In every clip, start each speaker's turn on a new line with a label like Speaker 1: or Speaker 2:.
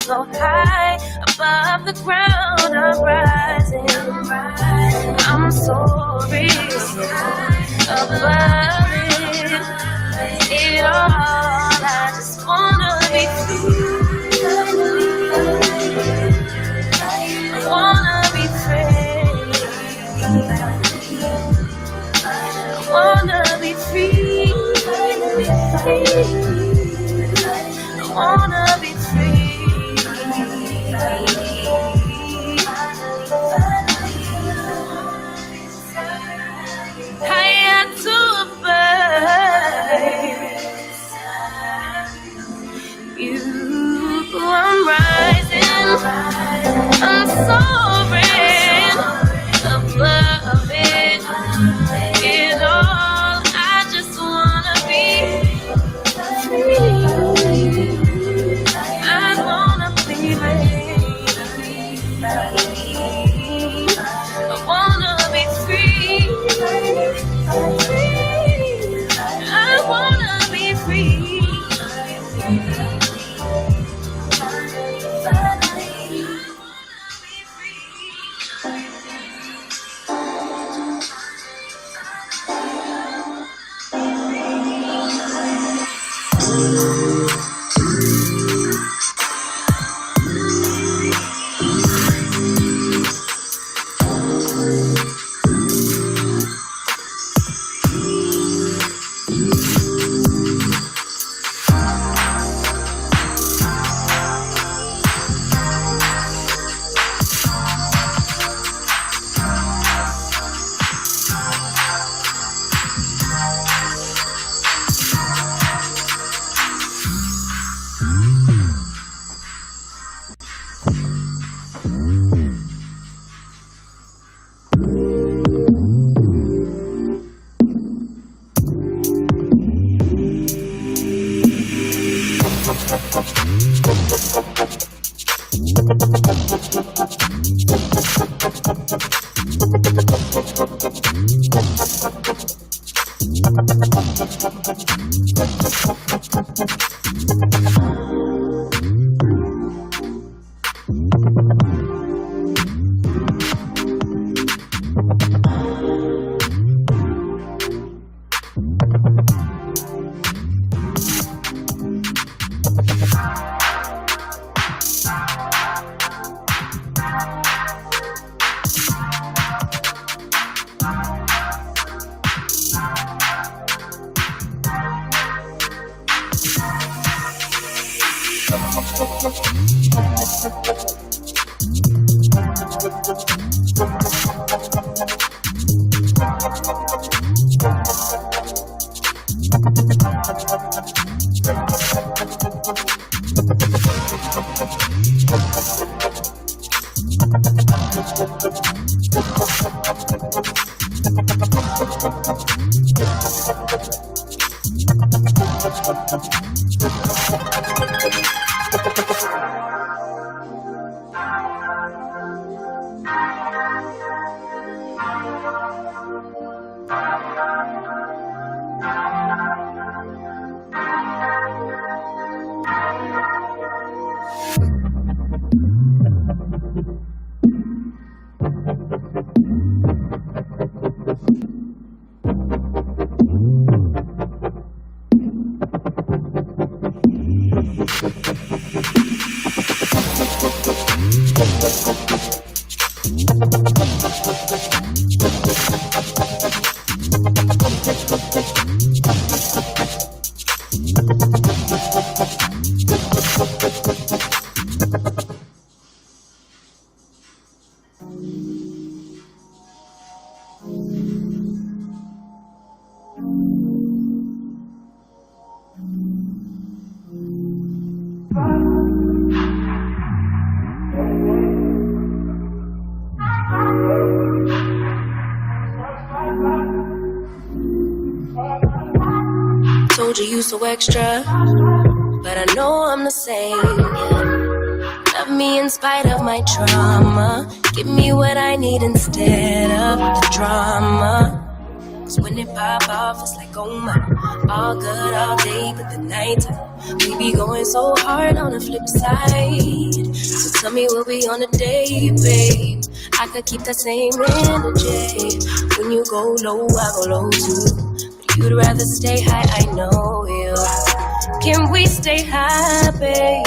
Speaker 1: so high, above the ground, I'm rising. I'm soaring above it all. I just wanna be free. I wanna be free. I wanna be free. I wanna be free. I had to burn you. I'm rising. I'm soaring above it all. I just wanna be free. I wanna be free. I wanna be free. I wanna be free. Told you you so extra, but I know I'm the same. Love me in spite of my trauma. Give me what I need instead of the drama. Cause when it pop off, it's like, oh my. All good all day, but the night we be going so hard on the flip side. So tell me what we on a day, babe. I could keep that same energy. When you go low, I go low too. But you'd rather stay high, I know you. Can we stay high, babe?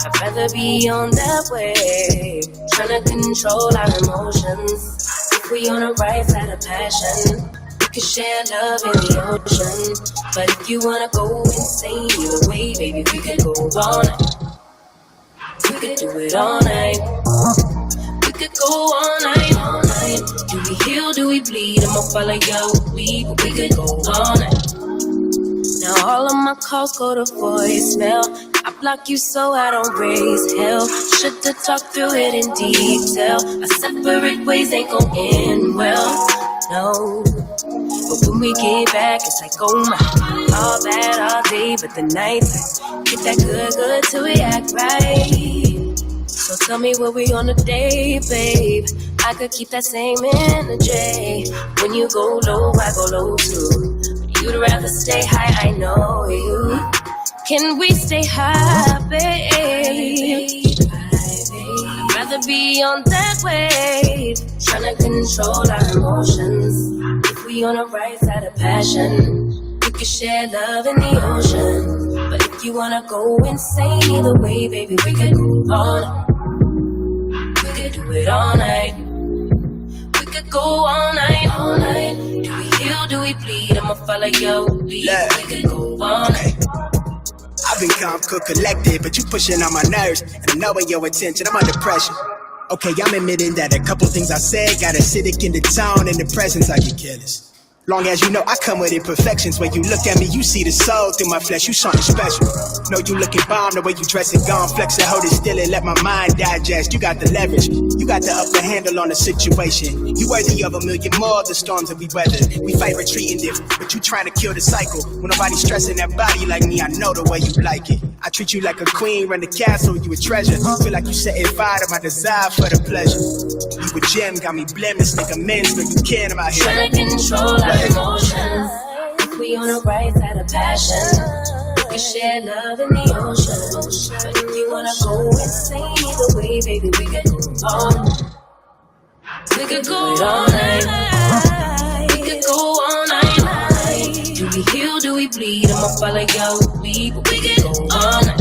Speaker 1: I'd rather be on that way. Tryna control our emotions. If we on the right side of passion, we can share love in the ocean. But if you wanna go insane either way, baby, we could go all night. We could do it all night. We could go all night, all night. Do we heal, do we bleed? I'ma follow your lead, but we could go all night. Now all of my calls go to voicemail. I block you so I don't raise hell. Should've talked through it in detail. Our separate ways ain't gon' end well, no. But when we get back, it's like, oh my. All bad all day, but the night get that good till we act right. So tell me what we on a day, babe. I could keep that same energy. When you go low, I go low too. You'd rather stay high, I know you. Can we stay high, babe? I'd rather be on that wave. Tryna control our emotions. If we on the right side of passion, we can share love in the ocean. But if you wanna go insane either way, baby, we could go all night. We could do it all night. We could go all night, all night. Do we heal, do we bleed? I'ma follow your lead. Yeah. We could go all night.
Speaker 2: I've been calm, cool, collected, but you pushing on my nerves. And I'm knowing your attention, I'm under pressure. Okay, I'm admitting that a couple things I said got acidic in the tone and the presence I get careless. Long as you know I come with imperfections. When you look at me, you see the soul through my flesh. You something special. Know you looking bomb, the way you dress and gone. Flex and hold it still and let my mind digest. You got the leverage. You got the upper handle on the situation. You worthy of a million more of the storms that we weathered. We fight retreating different, but you trying to kill the cycle. When nobody's stressing that body like me, I know the way you like it. I treat you like a queen, run the castle, you a treasure. Feel like you setting fire to my desire for the pleasure. You a gem, got me blemished, nigga men's, but you can, I'm out here.
Speaker 1: Tryna control our emotions. If we on the right side of passion, we can share love in the ocean. But if you wanna go insane either way, baby, we could go all night. We could go all night. We could go all night. Do we heal, do we bleed? I'ma follow your lead, but we could go all night.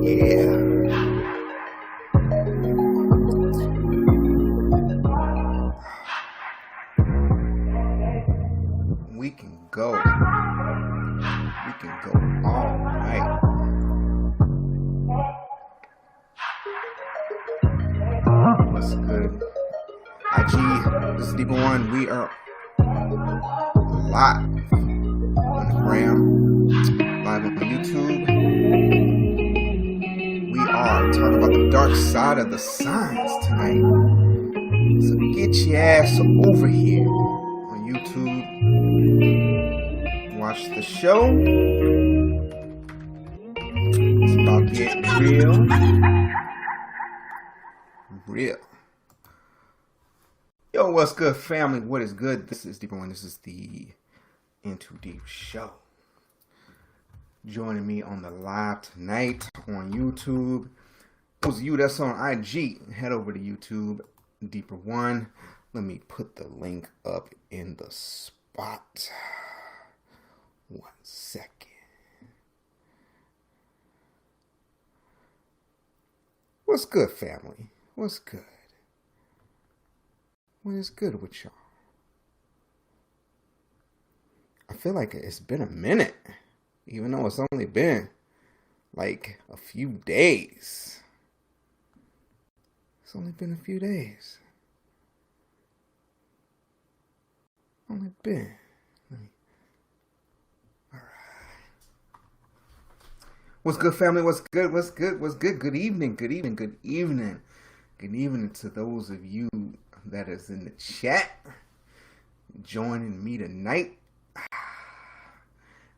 Speaker 3: We can go. We can go all night. What's good? IG, this is Deeper One. We are live on the gram, live on YouTube. We are talking about the dark side of the signs tonight. So get your ass over here on YouTube. Watch the show. It's about to get real. Yo, what's good, family? What is good? This is Deeper One. This is the Into Deep show. Joining me on the live tonight on YouTube. Those of you that's on IG, head over to YouTube, Deeper One. Let me put the link up in the spot. 1 second. What's good, family? What's good? What is good with y'all? I feel like it's been a minute, even though it's only been like a few days. It's only been a few days. Only been. All right. What's good, family? What's good? What's good? What's good? Good evening. Good evening. Good evening. Good evening to those of you that is in the chat joining me tonight.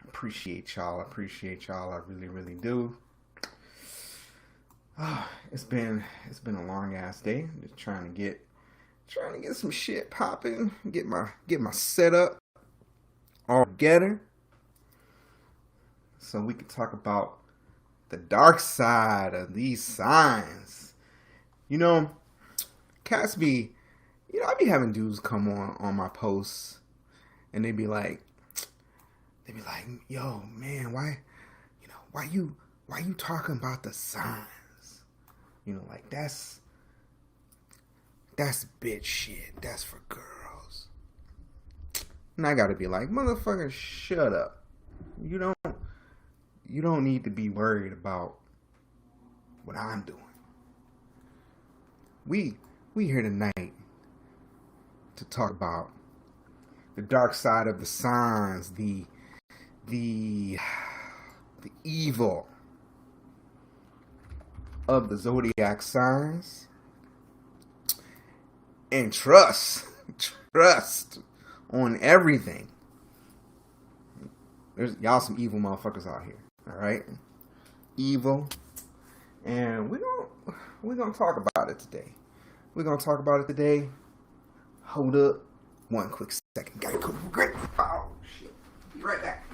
Speaker 3: Appreciate y'all. I really, really do. It's been a long ass day. Just trying to get some shit popping. Get my setup all together, so we can talk about the dark side of these signs. You know, cats be. I be having dudes come on my posts, and they be like, yo, man, why you talking about the signs? Like that's bitch shit. That's for girls. And I gotta be like, motherfucker, shut up. You don't need to be worried about what I'm doing. We here tonight to talk about the dark side of the signs, the evil of the Zodiac signs, and trust on everything. There's y'all some evil motherfuckers out here, all right? Evil, and we're gonna talk about it today. Hold up. One quick second. Gotta go. Great. Oh, shit. Be right back.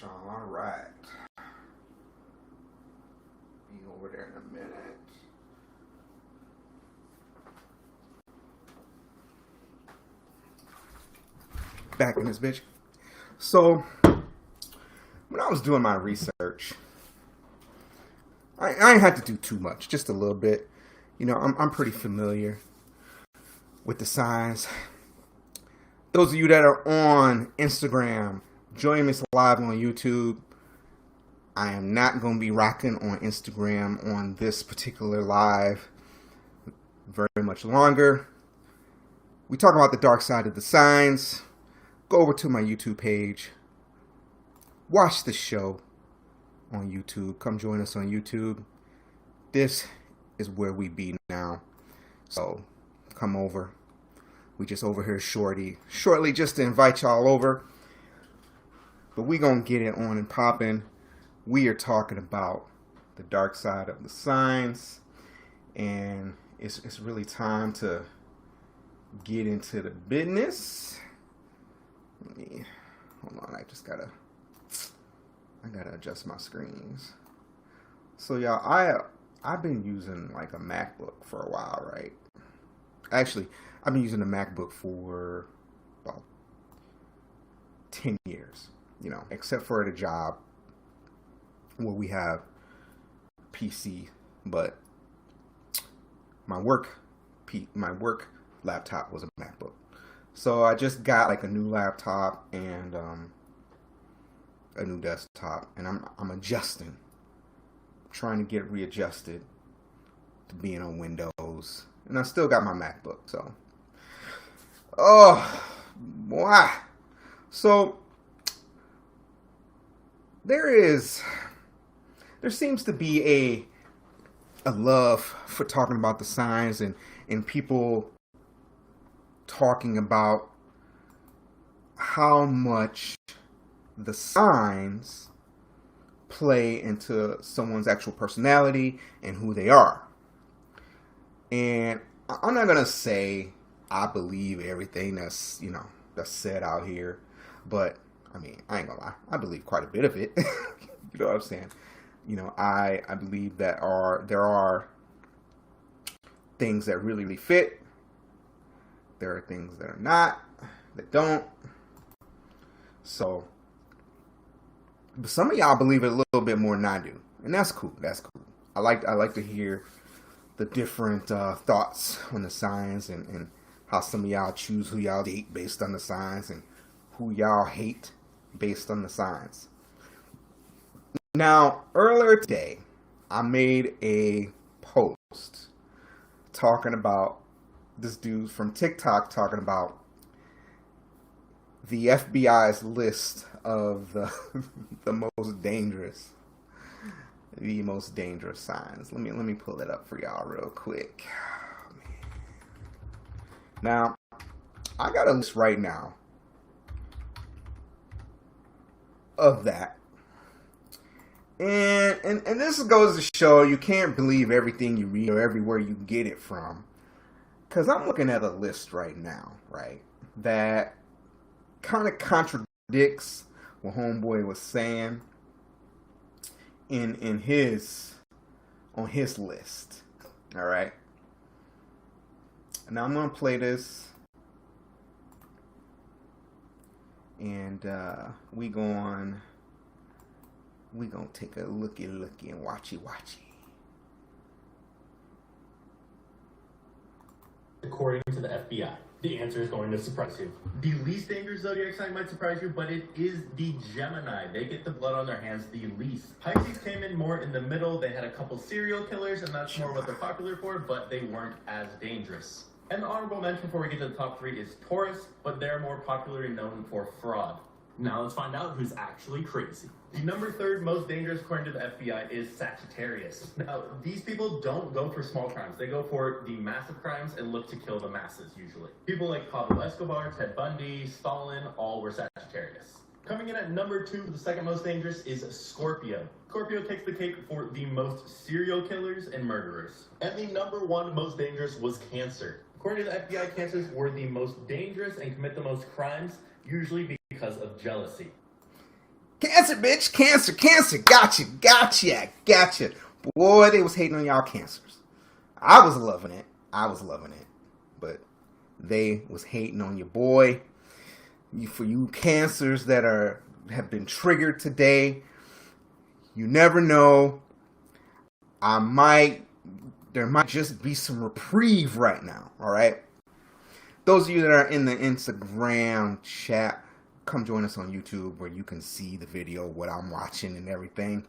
Speaker 3: All right. Be over there in a minute. Back in this bitch. So, when I was doing my research, I ain't had to do too much, just a little bit. I'm pretty familiar with the signs. Those of you that are on Instagram, join me live on YouTube. I am not going to be rocking on Instagram on this particular live very much longer. We talk about the dark side of the signs. Go over to my YouTube page. Watch the show on YouTube. Come join us on YouTube. This is where we be now. So come over. We just over here shortly just to invite y'all over. But we gonna get it on and popping. We are talking about the dark side of the signs, and it's really time to get into the business. Let me hold on. I gotta adjust my screens. So y'all, I've been using like a MacBook for a while, right? Actually, I've been using a MacBook for about 10 years, you know, except for the job where we have PC, but my work laptop was a MacBook. So I just got like a new laptop and a new desktop, and I'm adjusting, trying to get readjusted to being on Windows, and I still got my MacBook. So, oh, wow. So there seems to be a love for talking about the signs and people talking about how much the signs play into someone's actual personality and who they are. And I'm not gonna say I believe everything that's said out here, but I mean, I ain't gonna lie, I believe quite a bit of it. You know what I'm saying? You know, I believe that there are things that really fit. There are things that are not, that don't. So, but some of y'all believe it a little bit more than I do, and that's cool. That's cool. I like to hear the different thoughts on the signs and how some of y'all choose who y'all date based on the signs and who y'all hate based on the signs. Now, earlier today, I made a post talking about this dude from TikTok talking about the FBI's list of the most dangerous signs. Let me pull it up for y'all real quick. Now, I got a list right now of that. And this goes to show you can't believe everything you read or everywhere you get it from. Because I'm looking at a list right now, right, that kind of contradicts what Homeboy was saying on his list. All right. Now I'm gonna play this, and we gonna take a looky and watchy.
Speaker 4: According to the FBI, the answer is going to surprise you. The least dangerous zodiac sign might surprise you, but it is the Gemini. They get the blood on their hands the least. Pisces came in more in the middle. They had a couple serial killers, and that's more what they're popular for, but they weren't as dangerous. And the honorable mention before we get to the top three is Taurus, but they're more popularly known for fraud. Now let's find out who's actually crazy. The number 3rd most dangerous according to the FBI is Sagittarius. Now, these people don't go for small crimes. They go for the massive crimes and look to kill the masses, usually. People like Pablo Escobar, Ted Bundy, Stalin, all were Sagittarius. Coming in at number 2, the second most dangerous, is Scorpio. Scorpio takes the cake for the most serial killers and murderers. And the number 1 most dangerous was Cancer. According to the FBI, Cancers were the most dangerous and commit the most crimes, usually because of jealousy.
Speaker 3: Cancer, bitch, cancer, gotcha. Boy, they was hating on y'all Cancers. I was loving it, but they was hating on your boy. For you Cancers that have been triggered today, you never know. There might just be some reprieve right now, all right? Those of you that are in the Instagram chat, come join us on YouTube where you can see the video, what I'm watching and everything.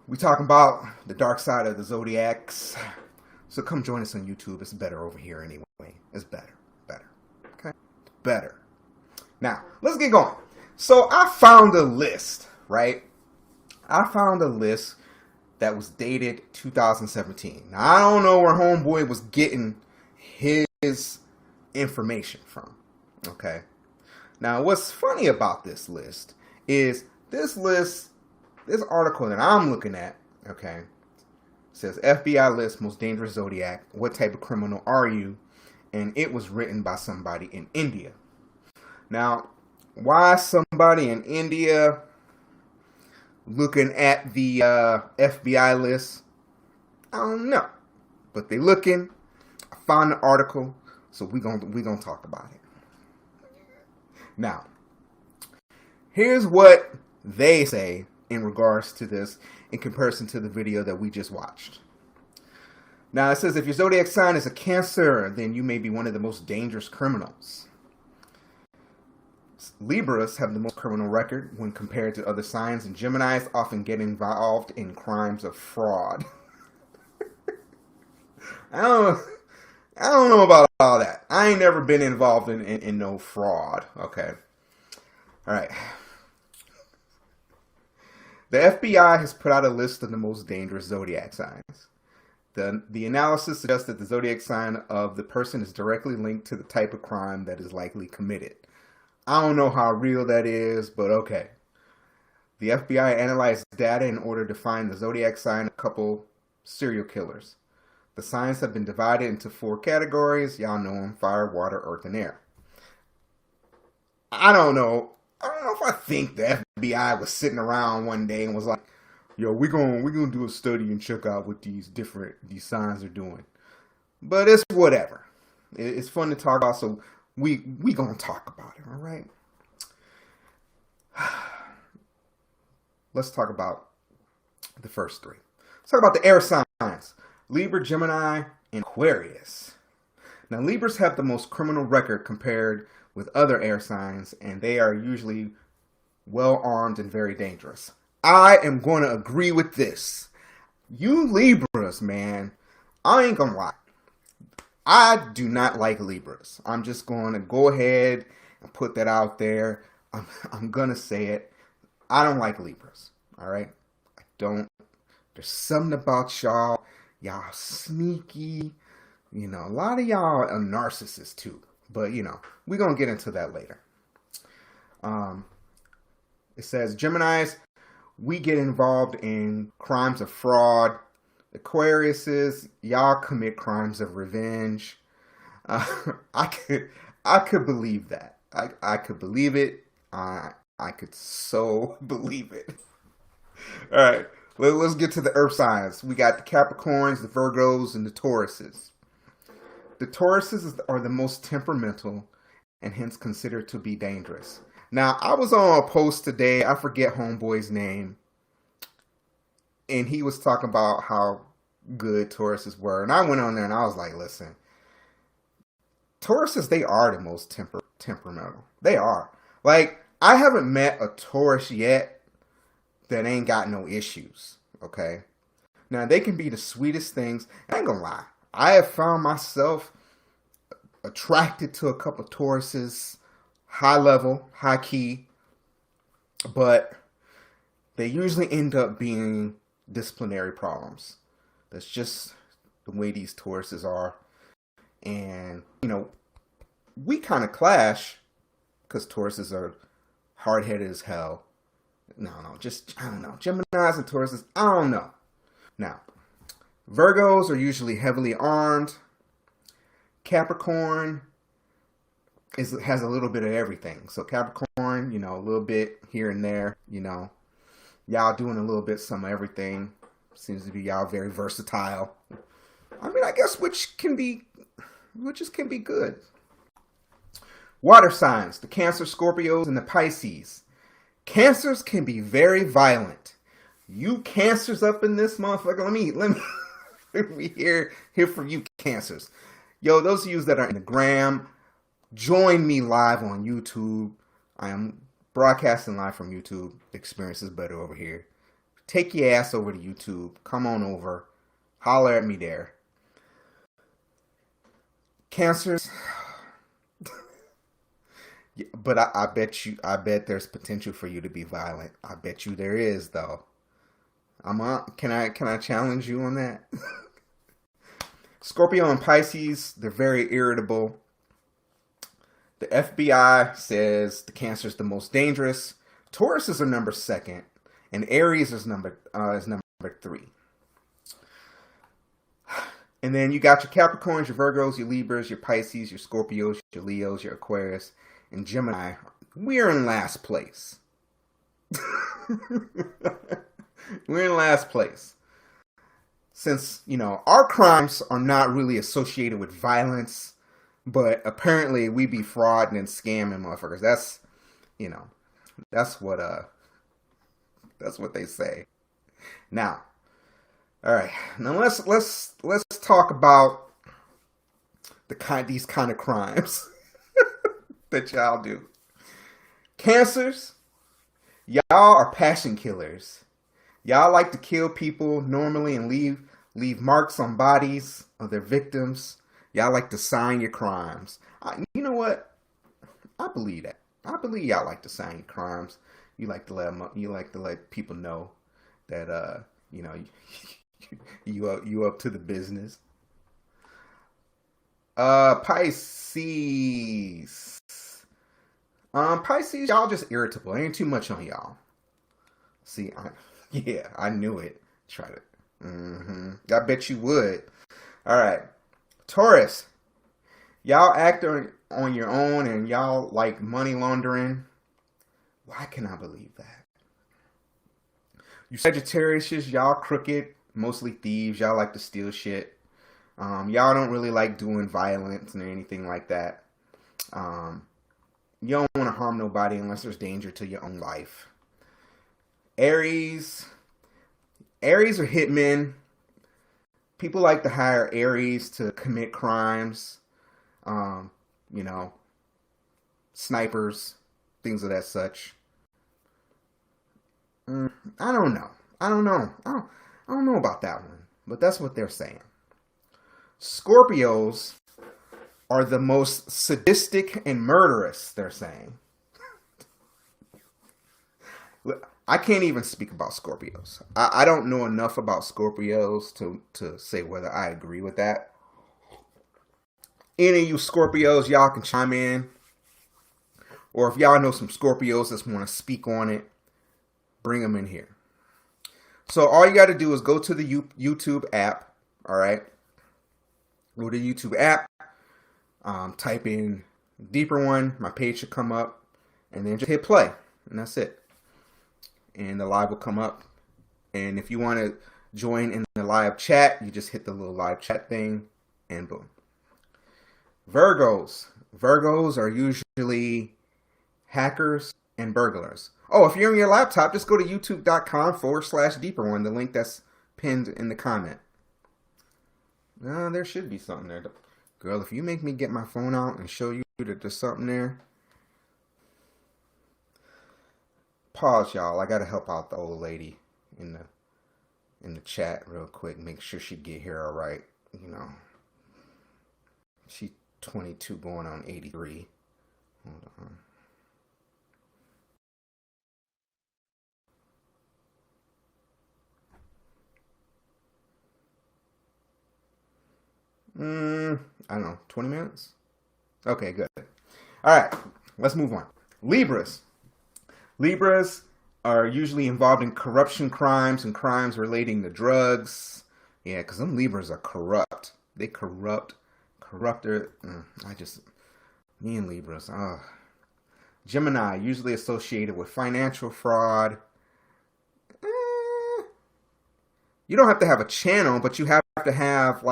Speaker 3: We talking about the dark side of the Zodiacs. So come join us on YouTube. It's better over here anyway. It's better. Okay? Better. Now, let's get going. So I found a list, right? I found a list that was dated 2017. Now, I don't know where Homeboy was getting his information from. Okay. Now, what's funny about this list is this article that I'm looking at, okay, says FBI list most dangerous zodiac. What type of criminal are you? And it was written by somebody in India. Now, why somebody in India looking at the FBI list? I don't know. But they looking. I found the article, so we gonna talk about it. Now, here's what they say in regards to this in comparison to the video that we just watched. Now, it says if your zodiac sign is a Cancer, then you may be one of the most dangerous criminals. Libras have the most criminal record when compared to other signs, and Geminis often get involved in crimes of fraud. I don't know about all that. I ain't never been involved in no fraud. Okay. All right. The FBI has put out a list of the most dangerous zodiac signs. The analysis suggests that the zodiac sign of the person is directly linked to the type of crime that is likely committed. I don't know how real that is, but okay. The FBI analyzed data in order to find the zodiac sign of a couple serial killers. The signs have been divided into 4 categories. Y'all know them: fire, water, earth, and air. I don't know if I think the FBI was sitting around one day and was like, yo, we're gonna do a study and check out what these signs are doing. But it's whatever. It's fun to talk about, so we gonna talk about it, all right? Let's talk about the first 3. Let's talk about the air signs: Libra, Gemini, and Aquarius. Now, Libras have the most criminal record compared with other air signs, and they are usually well armed and very dangerous. I am going to agree with this. You Libras, man, I ain't gonna lie. I do not like Libras. I'm just going to go ahead and put that out there. I'm going to say it. I don't like Libras, all right? I don't. There's something about y'all. Y'all sneaky. You know, a lot of y'all are narcissists too. But, you know, we're going to get into that later. It says, Geminis, we get involved in crimes of fraud. Aquariuses, y'all commit crimes of revenge. I could believe that. I could believe it. I could so believe it. All right, let's get to the earth signs. We got the Capricorns, the Virgos, and the Tauruses. The Tauruses are the most temperamental and hence considered to be dangerous. Now, I was on a post today, I forget homeboy's name, and he was talking about how good Tauruses were. And I went on there and I was like, listen, Tauruses, they are the most temperamental. They are. Like, I haven't met a Taurus yet that ain't got no issues, okay? Now, they can be the sweetest things. I ain't gonna lie. I have found myself attracted to a couple of Tauruses, high level, high key, but they usually end up being disciplinary problems. That's just the way these Tauruses are. And, you know, we kind of clash because Tauruses are hard-headed as hell. I don't know. Geminis and Tauruses, I don't know. Now, Virgos are usually heavily armed. Capricorn has a little bit of everything. So Capricorn, you know, a little bit here and there, you know. Y'all doing a little bit some of everything. Seems to be y'all very versatile. I mean, I guess whiches can be good. Water signs, the Cancer, Scorpios, and the Pisces. Cancers can be very violent. You Cancers up in this motherfucker, let me hear from you Cancers. Yo, those of you that are in the gram, join me live on YouTube. I am broadcasting live from YouTube. The experience is better over here. Take your ass over to YouTube. Come on over. Holler at me there. Cancers. But I bet there's potential for you to be violent. I bet you there is, though. Can I challenge you on that? Scorpio and Pisces, they're very irritable. The FBI says the Cancer is the most dangerous. Taurus is a number 2nd, and Aries is number 3. And then you got your Capricorns, your Virgos, your Libras, your Pisces, your Scorpios, your Leos, your Aquarius, and Gemini. We're in last place. We're in last place. Since, our crimes are not really associated with violence, but apparently we be frauding and scamming motherfuckers. That's what they say. Now, all right. Now let's talk about these kind of crimes that y'all do. Cancers, y'all are passion killers. Y'all like to kill people normally and leave marks on bodies of their victims. Y'all like to sign your crimes. You know what? I believe that. I believe y'all like to sign your crimes. You like to let people know that you up to the business. Pisces. Pisces, y'all just irritable. Ain't too much on y'all. See, I knew it. Try to. I bet you would. All right. Taurus. Y'all act on your own and y'all like money laundering. Why can I believe that? You Sagittarius, y'all crooked, mostly thieves. Y'all like to steal shit. Y'all don't really like doing violence or anything like that. You don't want to harm nobody unless there's danger to your own life. Aries are hitmen. People like to hire Aries to commit crimes. Snipers, things of that such. I don't know. I don't know about that one, but that's what they're saying. Scorpios are the most sadistic and murderous, they're saying. I can't even speak about Scorpios. I don't know enough about Scorpios to say whether I agree with that. Any of you Scorpios, y'all can chime in. Or if y'all know some Scorpios that want to speak on it, bring them in here. So all you got to do is go to the YouTube app. All right. Go to the YouTube app. Type in Deeper One. My page should come up. And then just hit play. And that's it. And the live will come up. And if you want to join in the live chat, you just hit the little live chat thing. And boom. Virgos. Virgos are usually hackers and burglars. Oh, if you're on your laptop, just go to youtube.com/Deeper One, the link that's pinned in the comment. No, there should be something there. Girl, if you make me get my phone out and show you that there's something there. Pause, y'all. I gotta help out the old lady in the chat real quick. Make sure she get here all right. She's 22 going on 83. Hold on. I don't know, 20 minutes? Okay, good. All right, let's move on. Libras. Libras are usually involved in corruption crimes and crimes relating to drugs. Yeah, because them Libras are corrupt. They corrupter. Me and Libras. Gemini, usually associated with financial fraud. You don't have to have a channel, but you have to have,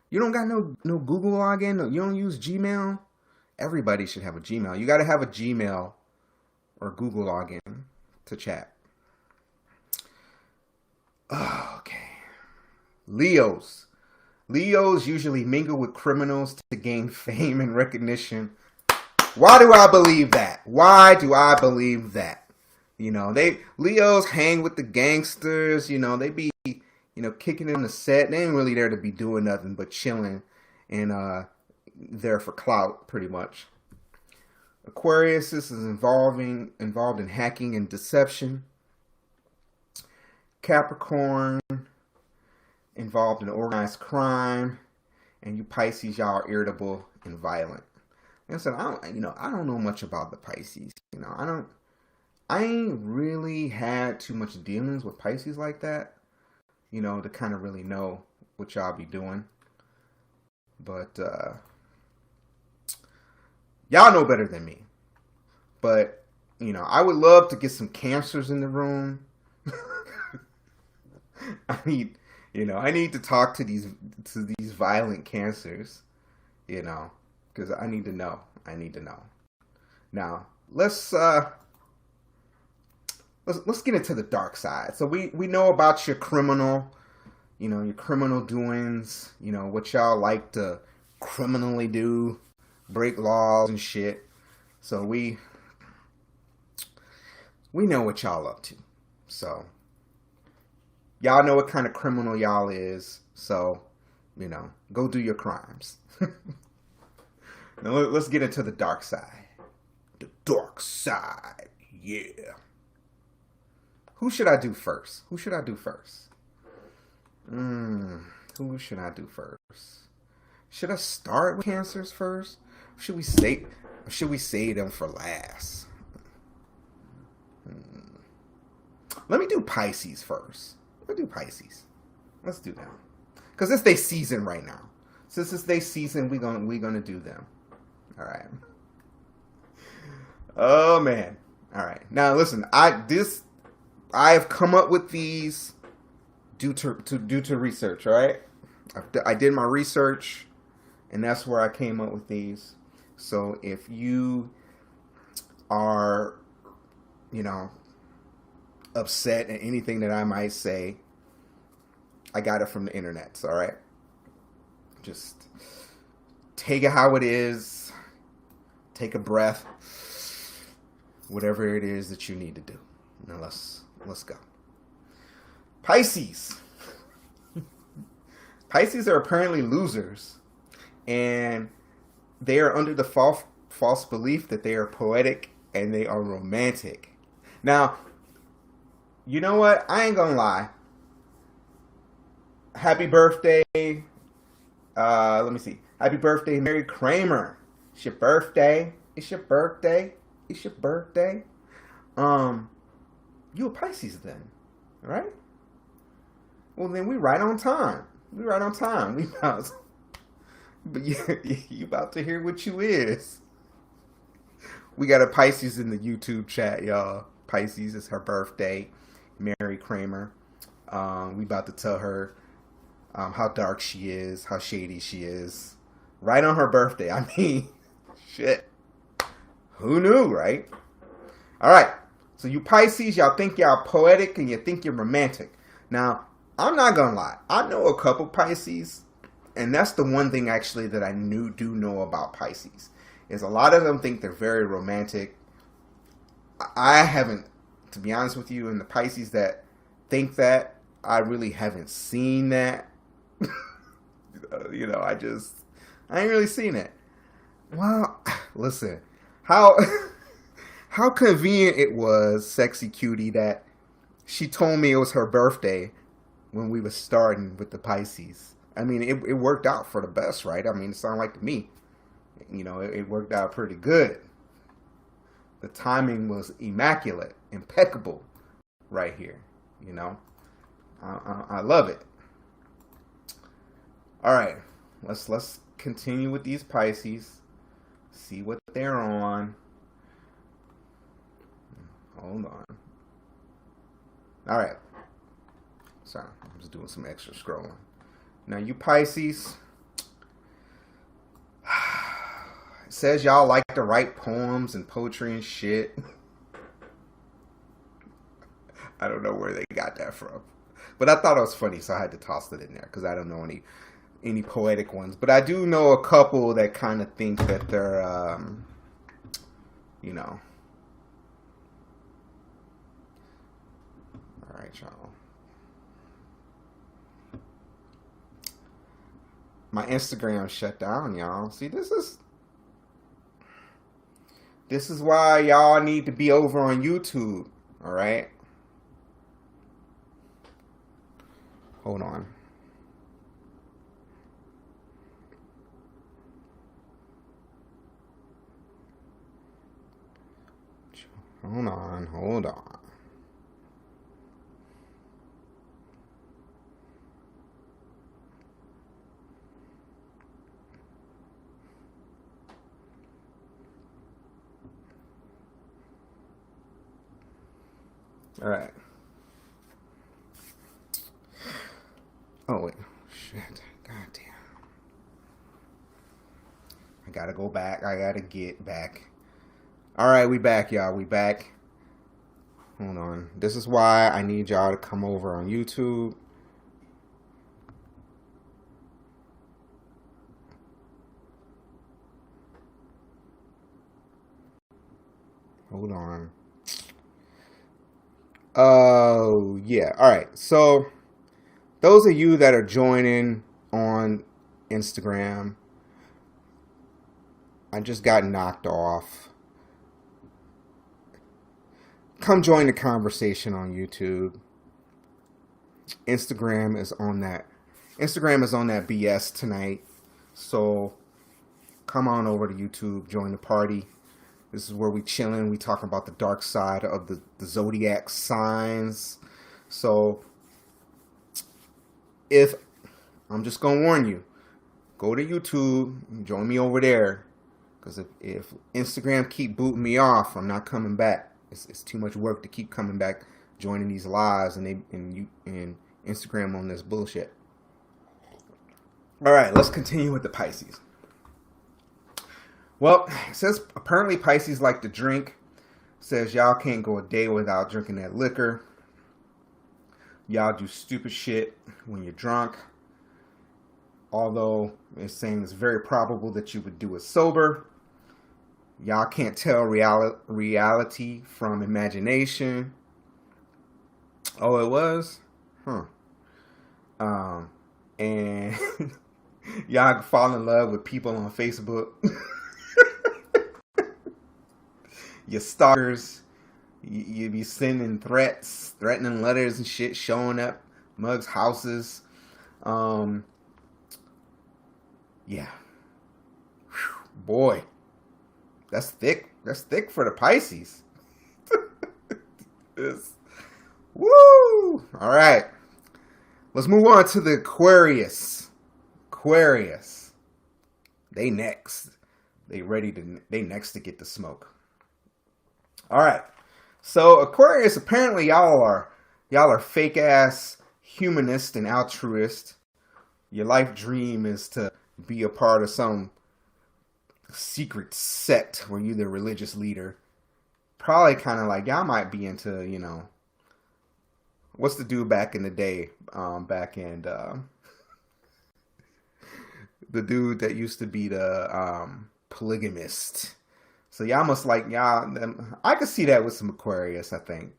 Speaker 3: you don't got no Google login. You don't use Gmail. Everybody should have a Gmail. You got to have a Gmail or Google login to chat. Okay. Leos. Leos usually mingle with criminals to gain fame and recognition. Why do I believe that? Leos hang with the gangsters. They be kicking in the set. They ain't really there to be doing nothing but chilling and there for clout, pretty much. Aquarius is involved in hacking and deception. Capricorn, involved in organized crime. And you Pisces, y'all are irritable and violent. Like I said, I don't know much about the Pisces. I ain't really had too much dealings with Pisces like that, to kind of really know what y'all be doing. But y'all know better than me. But, I would love to get some Cancers in the room. I need to talk to these violent Cancers, because I need to know. Now, let's get into the dark side. So we know about your criminal doings, what y'all like to criminally do, break laws and shit. So we know what y'all up to. So y'all know what kind of criminal y'all is. So, go do your crimes. Now let's get into the dark side. The dark side. Yeah. Who should I do first? Who should I do first? Should I start with Cancers first? Or should we save them for last? Let me do Pisces first. Let's do them. Because it's their season right now. Since it's their season, we're gonna do them. All right. Oh man. All right. Now listen, I have come up with these due to research. All right. I did my research, and that's where I came up with these. So if you are, upset at anything that I might say, I got it from the internet. All right. Just take it how it is. Take a breath. Whatever it is that you need to do. Now let's go. Pisces. Pisces are apparently losers, and they are under the false belief that they are poetic and they are romantic. Now, you know what? I ain't gonna lie. Happy birthday. Let me see. Happy birthday, Mary Kramer. It's your birthday. You a Pisces then, right? Well, then we right on time. We about, but you about to hear what you is. We got a Pisces in the YouTube chat, y'all. Pisces is her birthday. Mary Kramer. We about to tell her how dark she is, how shady she is. Right on her birthday. I mean, shit. Who knew, right? All right. So you Pisces, y'all think y'all poetic and you think you're romantic. Now, I'm not going to lie. I know a couple Pisces, and that's the one thing actually that I do know about Pisces, is a lot of them think they're very romantic. I haven't, to be honest with you, and the Pisces that think that, I really haven't seen that. I ain't really seen it. Well, listen, how convenient it was, sexy cutie, that she told me it was her birthday when we were starting with the Pisces. I mean, it worked out for the best, right? I mean, it sounded like to me, it worked out pretty good. The timing was immaculate, impeccable right here, I love it. All right, let's continue with these Pisces. See what they're on. Hold on. All right. Sorry, I'm just doing some extra scrolling. Now, you Pisces, it says y'all like to write poems and poetry and shit. I don't know where they got that from. But I thought it was funny, so I had to toss it in there because I don't know any poetic ones. But I do know a couple that kind of think that they're, All right, y'all. My Instagram shut down, y'all. See, this is why y'all need to be over on YouTube, all right? Hold on. Hold on, hold on. All right. Oh, wait. Shit. God damn. I gotta go back. I gotta get back. All right, we back, y'all. We back. Hold on. This is why I need y'all to come over on YouTube. Hold on. Oh, yeah. All right. So, those of you that are joining on Instagram, I just got knocked off. Come join the conversation on YouTube. Instagram is on that BS tonight. So come on over to YouTube, join the party. This is where we chilling. We talking about the dark side of the Zodiac signs. So if I'm just gonna warn you, go to YouTube, join me over there. Because if Instagram keep booting me off, I'm not coming back. It's too much work to keep coming back, joining these lives and Instagram on this bullshit. All right, let's continue with the Pisces. Well, it says apparently Pisces like to drink. It says y'all can't go a day without drinking that liquor. Y'all do stupid shit when you're drunk. Although it's saying it's very probable that you would do it sober. Y'all can't tell reality from imagination. Oh, it was? Huh. And y'all fall in love with people on Facebook. Your stalkers. You be sending threatening letters and shit, showing up mugs' houses. Yeah. Whew, boy. That's thick. That's thick for the Pisces. Woo! All right. Let's move on to the Aquarius. Aquarius. They next. They next to get the smoke. All right. So Aquarius, apparently y'all are fake ass humanist and altruist. Your life dream is to be a part of some secret sect where you're the religious leader. Probably kind of like y'all might be into, what's the dude back in the day? The dude that used to be the polygamist. So y'all must like y'all. I could see that with some Aquarius. I think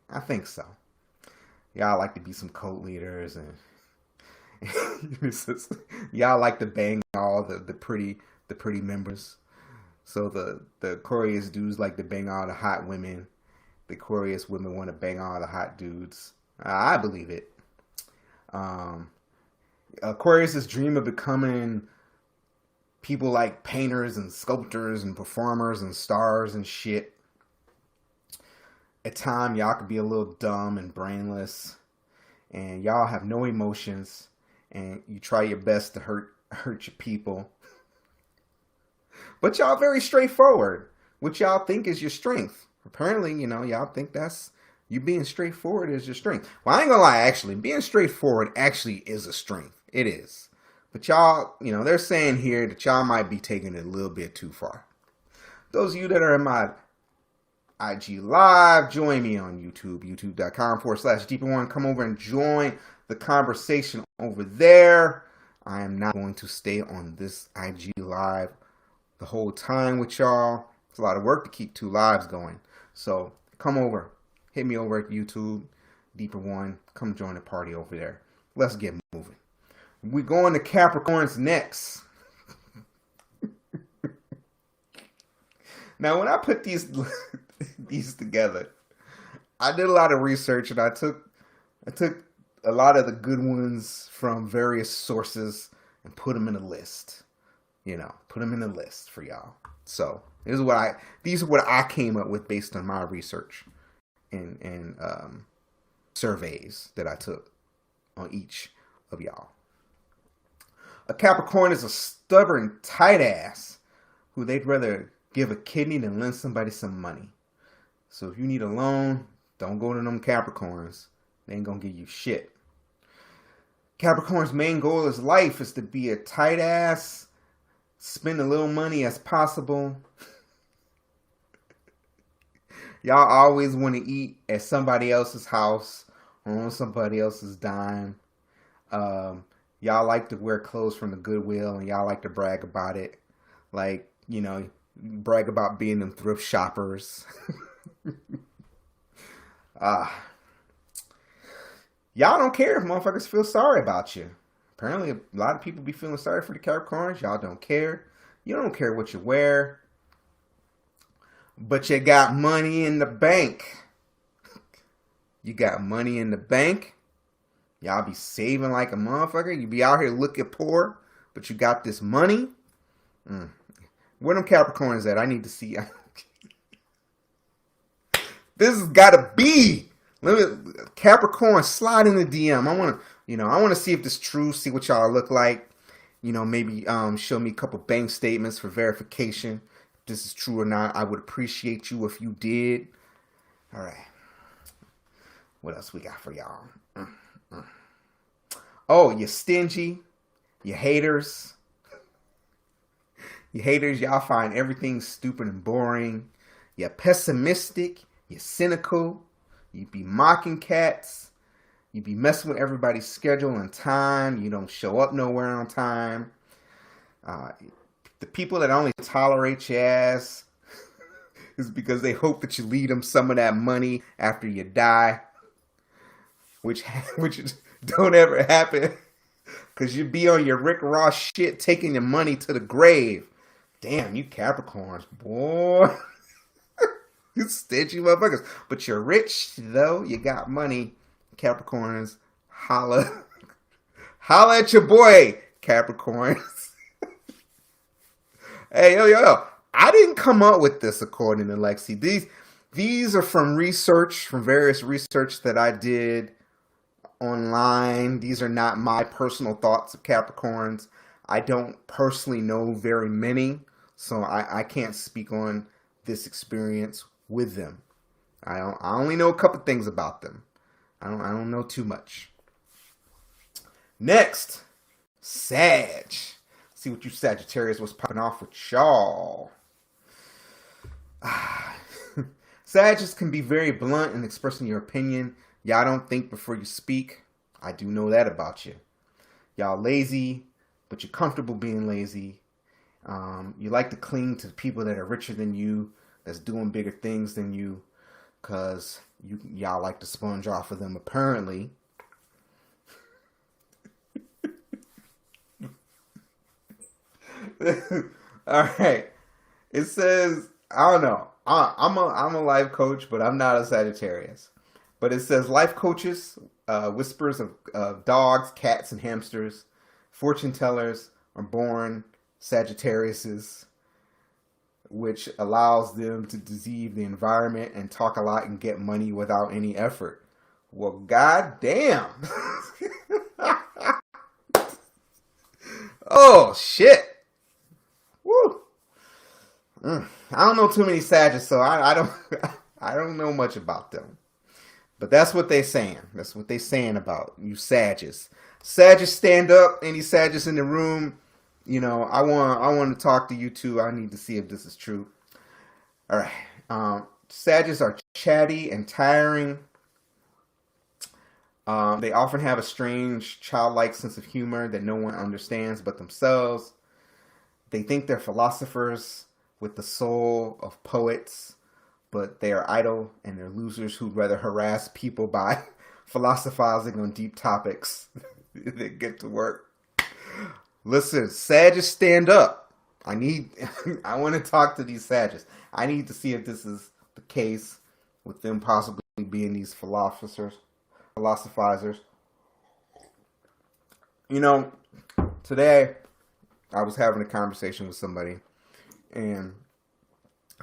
Speaker 3: so. Y'all like to be some cult leaders and y'all like to bang all the pretty members. So the Aquarius dudes like to bang all the hot women. The Aquarius women want to bang all the hot dudes. I believe it. Aquarius' dream of becoming people like painters and sculptors and performers and stars and shit. At times, y'all could be a little dumb and brainless. And y'all have no emotions. And you try your best to hurt your people. But y'all very straightforward. What y'all think is your strength. Apparently, y'all think that's you being straightforward is your strength. Well, I ain't gonna lie, actually, being straightforward actually is a strength. It is. But y'all, they're saying here that y'all might be taking it a little bit too far. Those of you that are in my IG Live, join me on YouTube, youtube.com/deeper1. Come over and join the conversation over there. I am not going to stay on this IG Live the whole time with y'all. It's a lot of work to keep 2 lives going. So come over. Hit me over at YouTube, Deeper1. Come join the party over there. Let's get moving. We're going to Capricorns next. Now, when I put these together, I did a lot of research and I took a lot of the good ones from various sources and put them in a list. Put them in a list for y'all. So these are what I came up with based on my research. in surveys that I took on each of y'all. A Capricorn is a stubborn, tight ass who they'd rather give a kidney than lend somebody some money. So if you need a loan, don't go to them Capricorns. They ain't gonna give you shit. Capricorn's main goal in life is to be a tight ass, spend a little money as possible. Y'all always want to eat at somebody else's house or on somebody else's dime. Y'all like to wear clothes from the Goodwill and y'all like to brag about it. Like, you know, brag about being them thrift shoppers. Y'all don't care if motherfuckers feel sorry about you. Apparently, a lot of people be feeling sorry for the Capricorns. Y'all don't care. You don't care what you wear. But you got money in the bank. You got money in the bank. Y'all be saving like a motherfucker. You be out here looking poor, but you got this money. Where them Capricorns at? I need to see. This has got to be. Capricorn, slide in the DM. I want to see if this is true. See what y'all look like. Maybe show me a couple bank statements for verification. If this is true or not, I would appreciate you if you did. All right. What else we got for y'all? Oh, you're stingy. You haters. You haters, y'all find everything stupid and boring. You're pessimistic. You're cynical. You be mocking cats. You be messing with everybody's schedule and time. You don't show up nowhere on time. The people that only tolerate your ass is because they hope that you leave them some of that money after you die. Which don't ever happen. Because you be on your Rick Ross shit taking your money to the grave. Damn, you Capricorns, boy. You stingy motherfuckers. But you're rich, though. You got money. Capricorns, holla. Holla at your boy, Capricorns. Hey, yo. I didn't come up with this according to Lexi. These are from research, from various research that I did online. These are not my personal thoughts of Capricorns. I don't personally know very many, so I can't speak on this experience with them. I only know a couple things about them. I don't know too much. Next, Sag. See what you Sagittarius was popping off with y'all. Sagittarius can be very blunt in expressing your opinion. Y'all don't think before you speak. I do know that about you. Y'all lazy, but you're comfortable being lazy. You like to cling to people that are richer than you, that's doing bigger things than you, because y'all like to sponge off of them, apparently. All right. It says, I don't know. I'm a life coach, but I'm not a Sagittarius. But it says life coaches, whispers of dogs, cats, and hamsters, fortune tellers are born Sagittariuses, which allows them to deceive the environment and talk a lot and get money without any effort. Well, goddamn. Oh, shit. Woo. I don't know too many Sagittarius, so I don't know much about them. But that's what they're saying. That's what they're saying about you Sagittarius. Sagittarius, stand up. Any Sagittarius in the room? I want to talk to you too. I need to see if this is true. All right. Sagittarius are chatty and tiring. They often have a strange, childlike sense of humor that no one understands but themselves. They think they're philosophers with the soul of poets, but they are idle and they're losers who'd rather harass people by philosophizing on deep topics than get to work. Listen, Sagittarius, stand up. I want to talk to these Sagittarius. I need to see if this is the case with them possibly being these philosophizers. Today I was having a conversation with somebody, and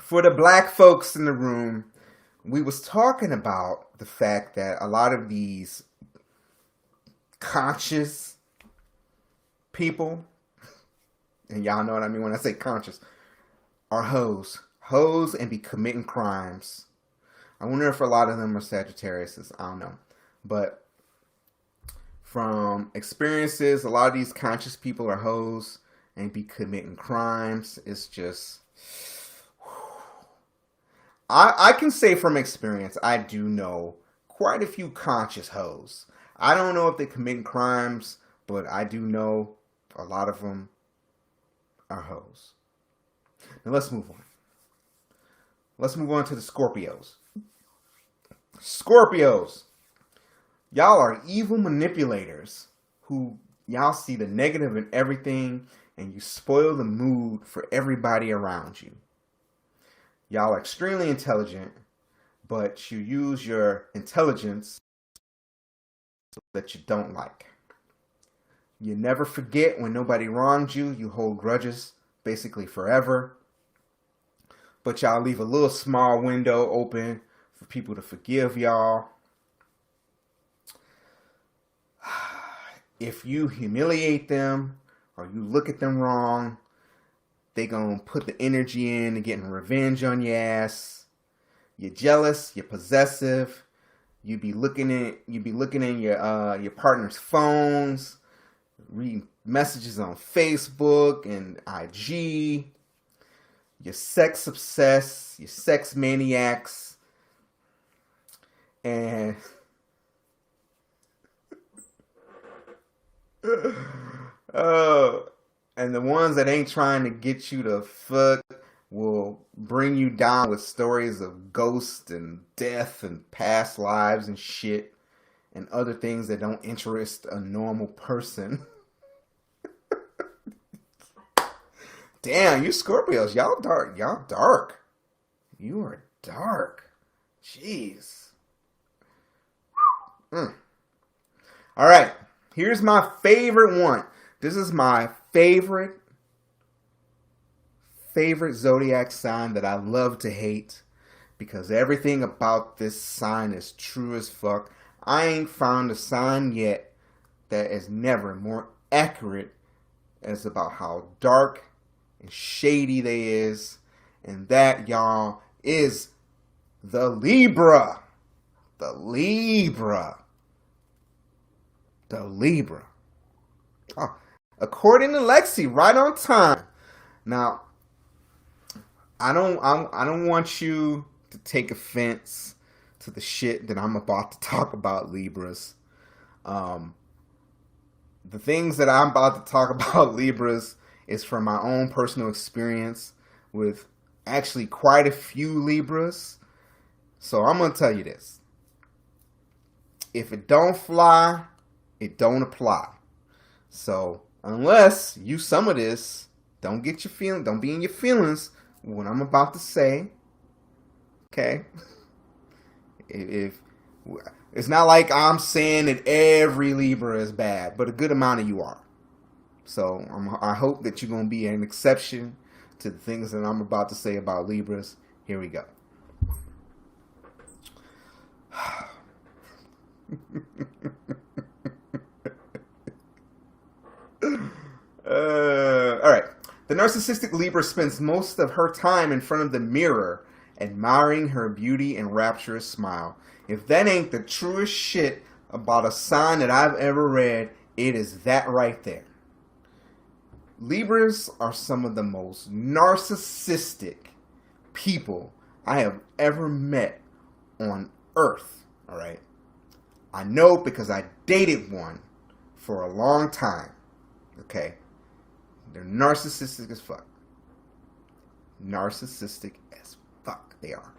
Speaker 3: for the black folks in the room, we was talking about the fact that a lot of these conscious people, and y'all know what I mean when I say conscious, are hoes. Hoes and be committing crimes. I wonder if a lot of them are Sagittarius. I don't know. But from experiences, a lot of these conscious people are hoes and be committing crimes. It's just... I can say from experience, I do know quite a few conscious hoes. I don't know if they commit crimes, but I do know a lot of them are hoes. Now let's move on. Let's move on to the Scorpios. Scorpios. Y'all are evil manipulators who y'all see the negative in everything and you spoil the mood for everybody around you. Y'all are extremely intelligent, but you use your intelligence that you don't like. You never forget when nobody wronged you. You hold grudges basically forever. But y'all leave a little small window open for people to forgive y'all. If you humiliate them or you look at them wrong, they gonna put the energy in getting revenge on your ass. You're jealous, you're possessive. You be looking in your partner's phones, reading messages on Facebook and IG. You're sex obsessed, you're sex maniacs, and and the ones that ain't trying to get you to fuck will bring you down with stories of ghosts and death and past lives and shit and other things that don't interest a normal person. Damn, you Scorpios, y'all dark. Y'all dark. You are dark. Jeez. All right, here's my favorite one. This is my favorite zodiac sign that I love to hate because everything about this sign is true as fuck. I ain't found a sign yet that is never more accurate as about how dark and shady they is, and that, y'all, is the Libra. The Libra. Oh, according to Lexi, right on time. Now, I don't want you to take offense to the shit that I'm about to talk about, Libras. The things that I'm about to talk about, Libras, is from my own personal experience with actually quite a few Libras. So I'm going to tell you this. If it don't fly, it don't apply. So unless you some of this, don't be in your feelings what I'm about to say. Okay? If it's not like I'm saying that every Libra is bad, but a good amount of you are. So I hope that you're going to be an exception to the things that I'm about to say about Libras. Here we go. All right. The narcissistic Libra spends most of her time in front of the mirror, admiring her beauty and rapturous smile. If that ain't the truest shit about a sign that I've ever read, it is that right there. Libras are some of the most narcissistic people I have ever met on Earth. All right. I know because I dated one for a long time. Okay. They're narcissistic as fuck. Narcissistic as fuck they are.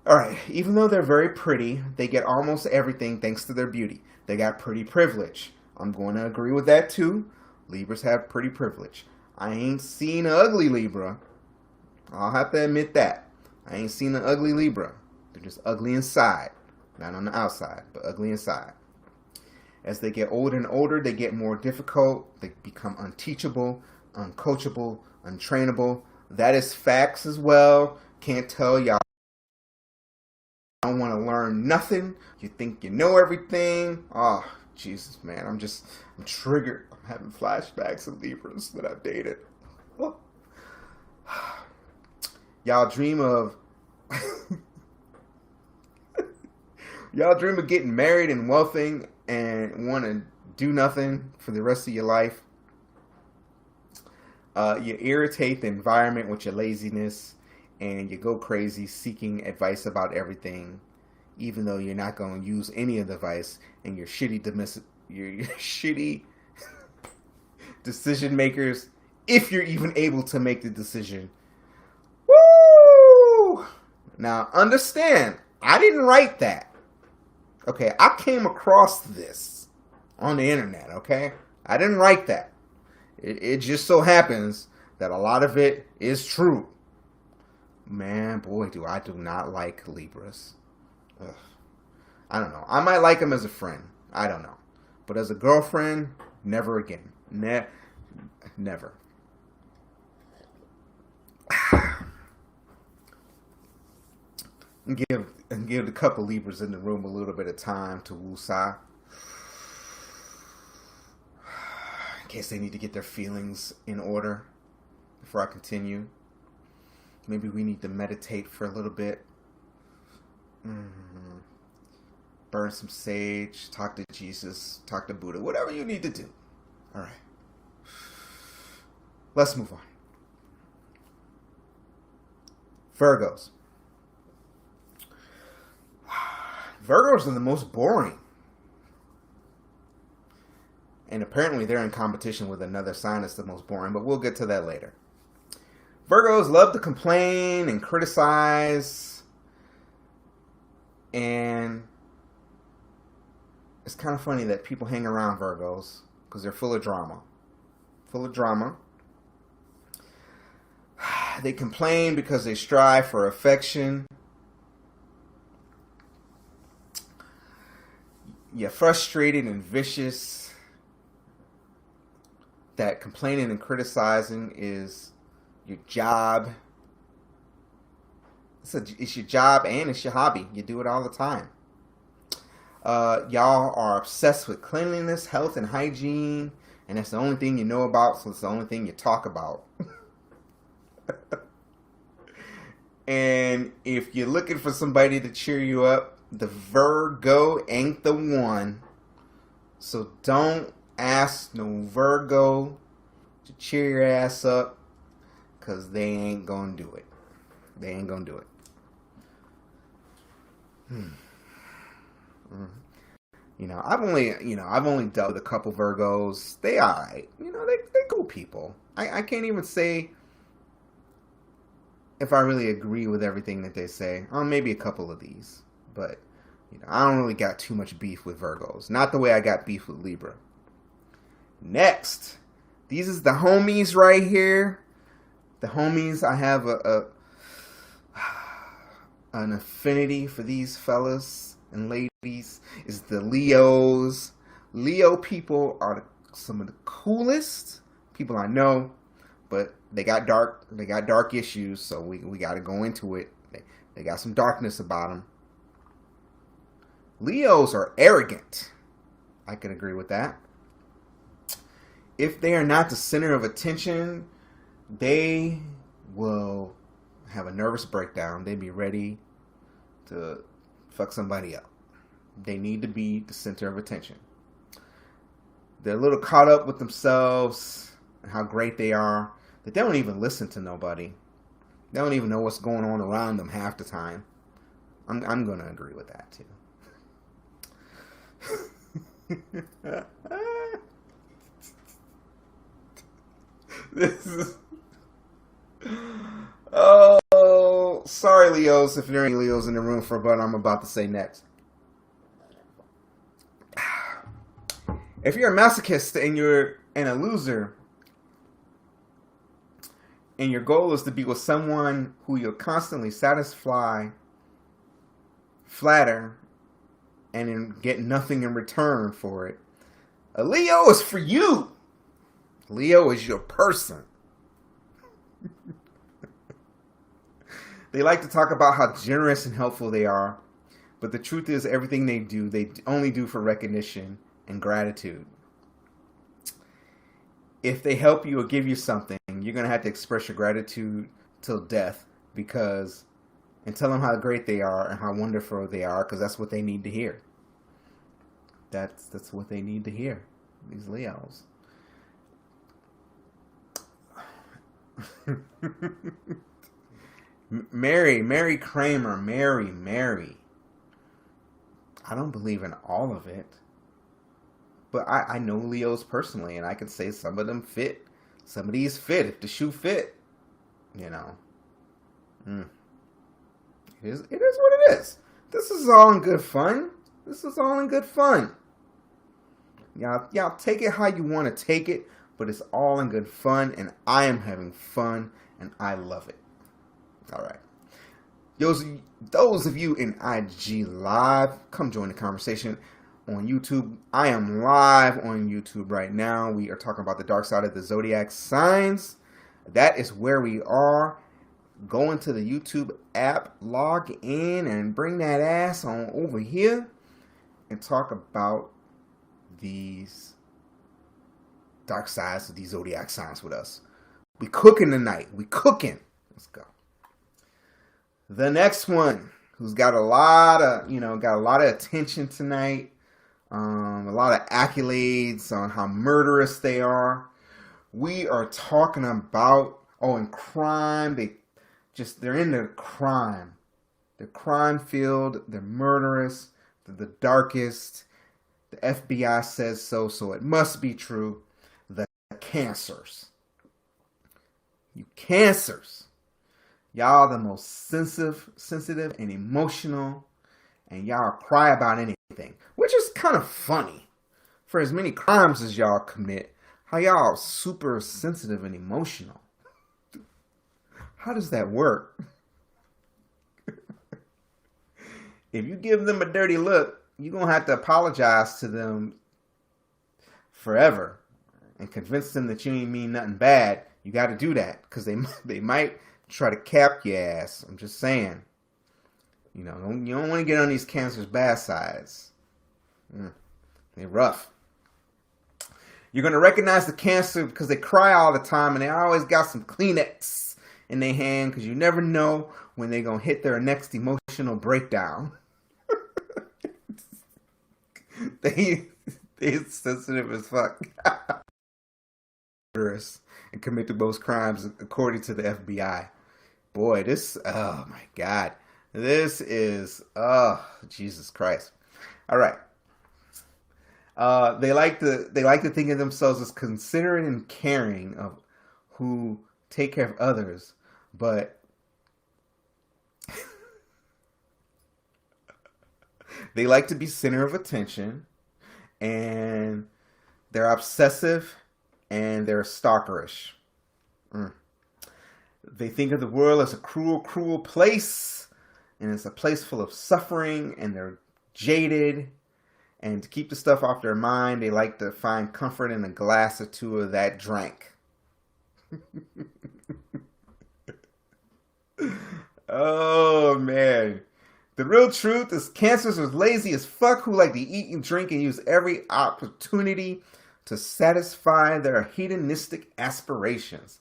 Speaker 3: Alright, even though they're very pretty, they get almost everything thanks to their beauty. They got pretty privilege. I'm going to agree with that too. Libras have pretty privilege. I ain't seen an ugly Libra. I'll have to admit that. I ain't seen an ugly Libra. They're just ugly inside. Not on the outside, but ugly inside. As they get older and older, they get more difficult. They become unteachable, uncoachable, untrainable. That is facts as well. Can't tell y'all learn nothing. You think you know everything. Oh, Jesus, man. I'm triggered. I'm having flashbacks of Libras that I've dated. Oh. Y'all dream of getting married and wealthy and want to do nothing for the rest of your life. You irritate the environment with your laziness, and you go crazy seeking advice about everything, even though you're not going to use any of the advice, and you're shitty decision makers, if you're even able to make the decision. Woo! Now, understand, I didn't write that. Okay, I came across this on the internet, okay? I didn't write that. It just so happens that a lot of it is true. Man, boy, do not like Libras. Ugh. I don't know. I might like him as a friend. I don't know. But as a girlfriend, never again. Never. And give the couple Libras in the room a little bit of time to woosah. In case they need to get their feelings in order before I continue. Maybe we need to meditate for a little bit. Burn some sage, talk to Jesus, talk to Buddha, whatever you need to do. All right. Let's move on. Virgos. Virgos are the most boring. And apparently they're in competition with another sign that's the most boring, but we'll get to that later. Virgos love to complain and criticize. And it's kind of funny that people hang around Virgos because they're full of drama. Full of drama. They complain because they strive for affection. You're frustrated and vicious. That complaining and criticizing is your job. It's your job and it's your hobby. You do it all the time. Y'all are obsessed with cleanliness, health, and hygiene. And that's the only thing you know about, so it's the only thing you talk about. And if you're looking for somebody to cheer you up, the Virgo ain't the one. So don't ask no Virgo to cheer your ass up, because they ain't gonna do it. They ain't gonna do it. I've only dealt with a couple Virgos. They alright. They cool people. I can't even say if I really agree with everything that they say. Maybe a couple of these. But, I don't really got too much beef with Virgos. Not the way I got beef with Libra. Next. These is the homies right here. The homies, I have an affinity for these fellas and ladies. Is the Leos. Leo people are some of the coolest people I know. But they got dark issues, so we got to go into it. They got some darkness about them. Leos are arrogant. I can agree with that. If they are not the center of attention, they will have a nervous breakdown. They be ready to fuck somebody up. They need to be the center of attention. They're a little caught up with themselves and how great they are. That they don't even listen to nobody. They don't even know what's going on around them half the time. I'm going to agree with that too. This is... Oh, sorry Leos if there are any Leos in the room for what I'm about to say next. If you're a masochist and a loser, and your goal is to be with someone who you'll constantly satisfy, flatter, and then get nothing in return for it, a Leo is for you. Leo is your person. They like to talk about how generous and helpful they are, But the truth is, everything they only do for recognition and gratitude. If they help you or give you something, you're going to have to express your gratitude till death, and tell them how great they are and how wonderful they are, because that's what they need to hear. That's what they need to hear, these Leos. Mary Kramer, Mary. I don't believe in all of it. But I know Leos personally, and I can say some of them fit. Some of these fit, if the shoe fit. You know. It is what it is. This is all in good fun. Y'all take it how you want to take it, but it's all in good fun, and I am having fun, and I love it. All right. Those of you in IG Live, come join the conversation on YouTube. I am live on YouTube right now. We are talking about the dark side of the zodiac signs. That is where we are. Go into the YouTube app, log in, and bring that ass on over here and talk about these dark sides of these zodiac signs with us. We cooking tonight. We cooking. Let's go. The next one, who's got a lot of attention tonight, a lot of accolades on how murderous they are. We are talking about in crime. They're into crime. They're crime filled. They're murderous. They're the darkest. The FBI says so it must be true. The Cancers. You Cancers. Y'all the most sensitive and emotional, and y'all cry about anything, which is kind of funny. For as many crimes as y'all commit, how y'all super sensitive and emotional. How does that work? If you give them a dirty look, you're going to have to apologize to them forever and convince them that you ain't mean nothing bad. You got to do that because they might try to cap your ass. I'm just saying. You don't want to get on these Cancers' bad sides. They're rough. You're going to recognize the Cancer because they cry all the time and they always got some Kleenex in their hand because you never know when they're going to hit their next emotional breakdown. They sensitive as fuck. And commit the most crimes according to the FBI. Boy, oh my God. This is, Jesus Christ. All right. They like to think of themselves as considerate and caring of who take care of others, but they like to be center of attention, and they're obsessive, and they're stalkerish. They think of the world as a cruel, cruel place, and it's a place full of suffering, and they're jaded. And to keep the stuff off their mind, they like to find comfort in a glass or two of that drink. Oh, man. The real truth is Cancers are lazy as fuck who like to eat and drink and use every opportunity to satisfy their hedonistic aspirations.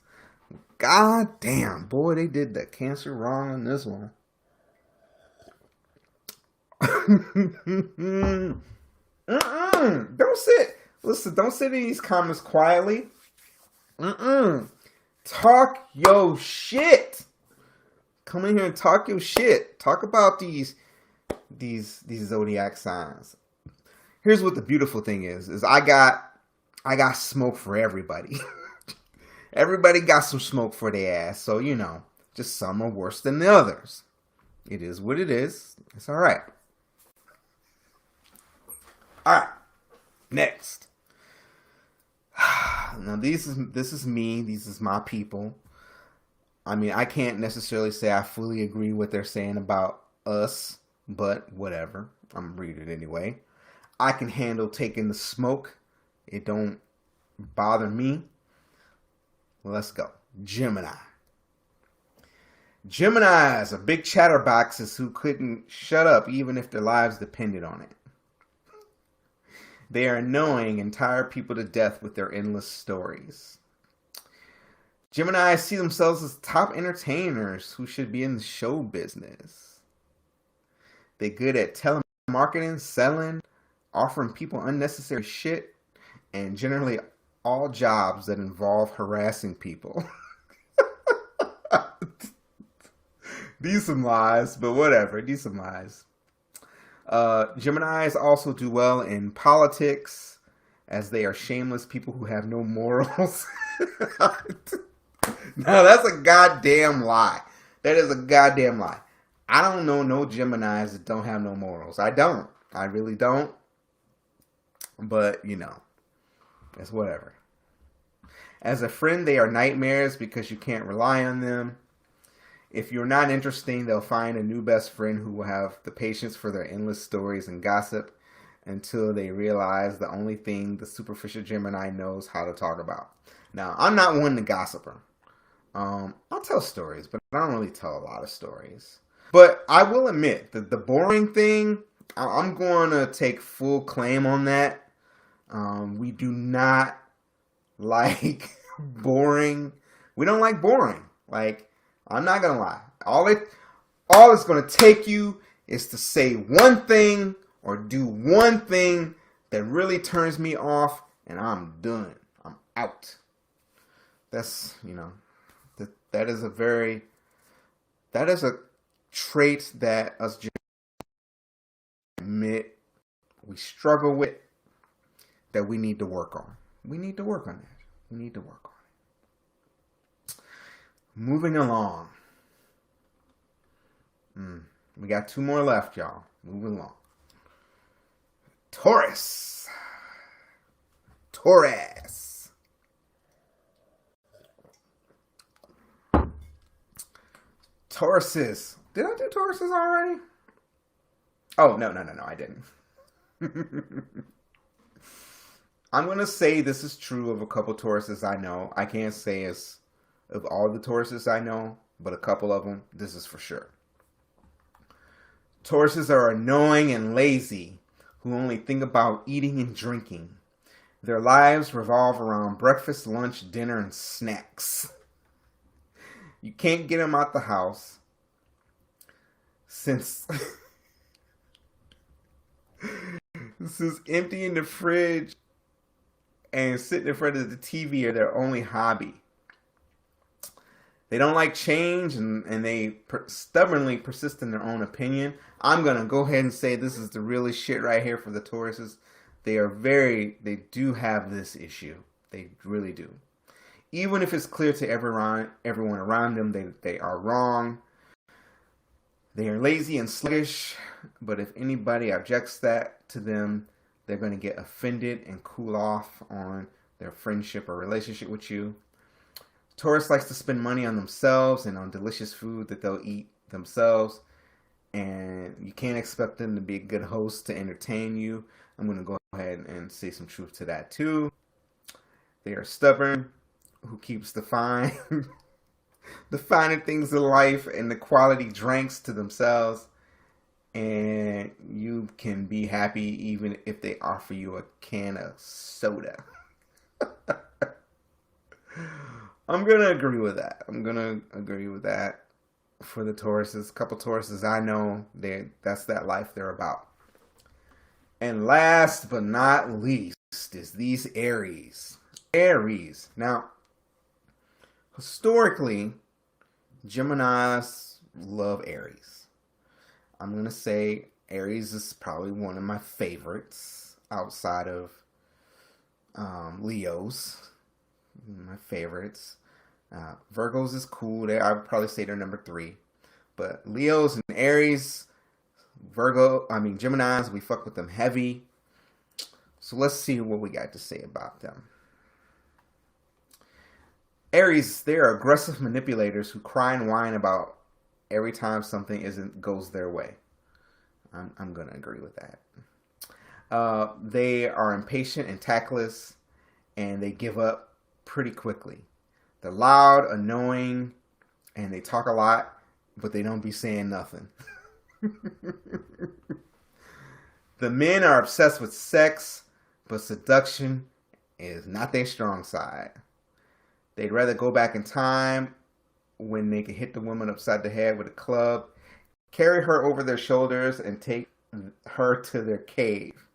Speaker 3: God damn, boy, they did that Cancer wrong on this one. Don't sit in these comments quietly. Talk your shit. Come in here and talk your shit. Talk about these zodiac signs. Here's what the beautiful thing is I got smoke for everybody. Everybody got some smoke for their ass. So, just some are worse than the others. It is what it is. It's all right. All right. Next. Now, this is me. These is my people. I mean, I can't necessarily say I fully agree what they're saying about us, but whatever. I'm gonna read it anyway. I can handle taking the smoke. It don't bother me. Well, let's go. Gemini. Geminis are big chatterboxes who couldn't shut up even if their lives depended on it. They are annoying and tire people to death with their endless stories. Geminis see themselves as top entertainers who should be in the show business. They're good at telemarketing, selling, offering people unnecessary shit, and generally all jobs that involve harassing people. These some lies, but whatever. These some lies. Geminis also do well in politics, as they are shameless people who have no morals. No, that's a goddamn lie. That is a goddamn lie. I don't know no Geminis that don't have no morals. I don't. I really don't. But, you know, it's whatever. As a friend, they are nightmares because you can't rely on them. If you're not interesting, they'll find a new best friend who will have the patience for their endless stories and gossip until they realize the only thing the superficial Gemini knows how to talk about. Now, I'm not one to gossiper. I'll tell stories, but I don't really tell a lot of stories. But I will admit that the boring thing, I'm going to take full claim on that. We do not like boring. We don't like boring. Like, I'm not going to lie. All it's going to take you is to say one thing or do one thing that really turns me off, and I'm done. I'm out. That's, you know, that is a trait that us admit we struggle with, that we need to work on. We need to work on that. We need to work on it. Moving along. We got 2 more left, y'all. Moving along. Taurus. Tauruses. Did I do Tauruses already? Oh, no, I didn't. I'm going to say this is true of a couple Tauruses I know. I can't say it's of all the Tauruses I know, but a couple of them, this is for sure. Tauruses are annoying and lazy, who only think about eating and drinking. Their lives revolve around breakfast, lunch, dinner, and snacks. You can't get them out the house since emptying the fridge and sitting in front of the TV are their only hobby. They don't like change, and they stubbornly persist in their own opinion. I'm going to go ahead and say this is the realest shit right here for the Tauruses. They do have this issue. They really do. Even if it's clear to everyone around them they are wrong. They are lazy and sluggish, but if anybody objects that to them, they're going to get offended and cool off on their friendship or relationship with you. Taurus likes to spend money on themselves and on delicious food that they'll eat themselves, and you can't expect them to be a good host to entertain you. I'm going to go ahead and say some truth to that too. They are stubborn, who keeps the finer things in life and the quality drinks to themselves, and you can be happy even if they offer you a can of soda. I'm going to agree with that. For the Tauruses. A couple Tauruses I know, that's that life they're about. And last but not least is these Aries. Now, historically, Geminis love Aries. I'm going to say Aries is probably one of my favorites outside of Leos. My favorites. Virgos is cool. I would probably say they're number 3. But Leos and Aries, Geminis, we fuck with them heavy. So let's see what we got to say about them. Aries, they are aggressive manipulators who cry and whine about every time something goes their way. I'm going to agree with that. They are impatient and tactless, and they give up pretty quickly. They're loud, annoying, and they talk a lot, but they don't be saying nothing. The men are obsessed with sex, but seduction is not their strong side. They'd rather go back in time when they can hit the woman upside the head with a club, carry her over their shoulders, and take her to their cave.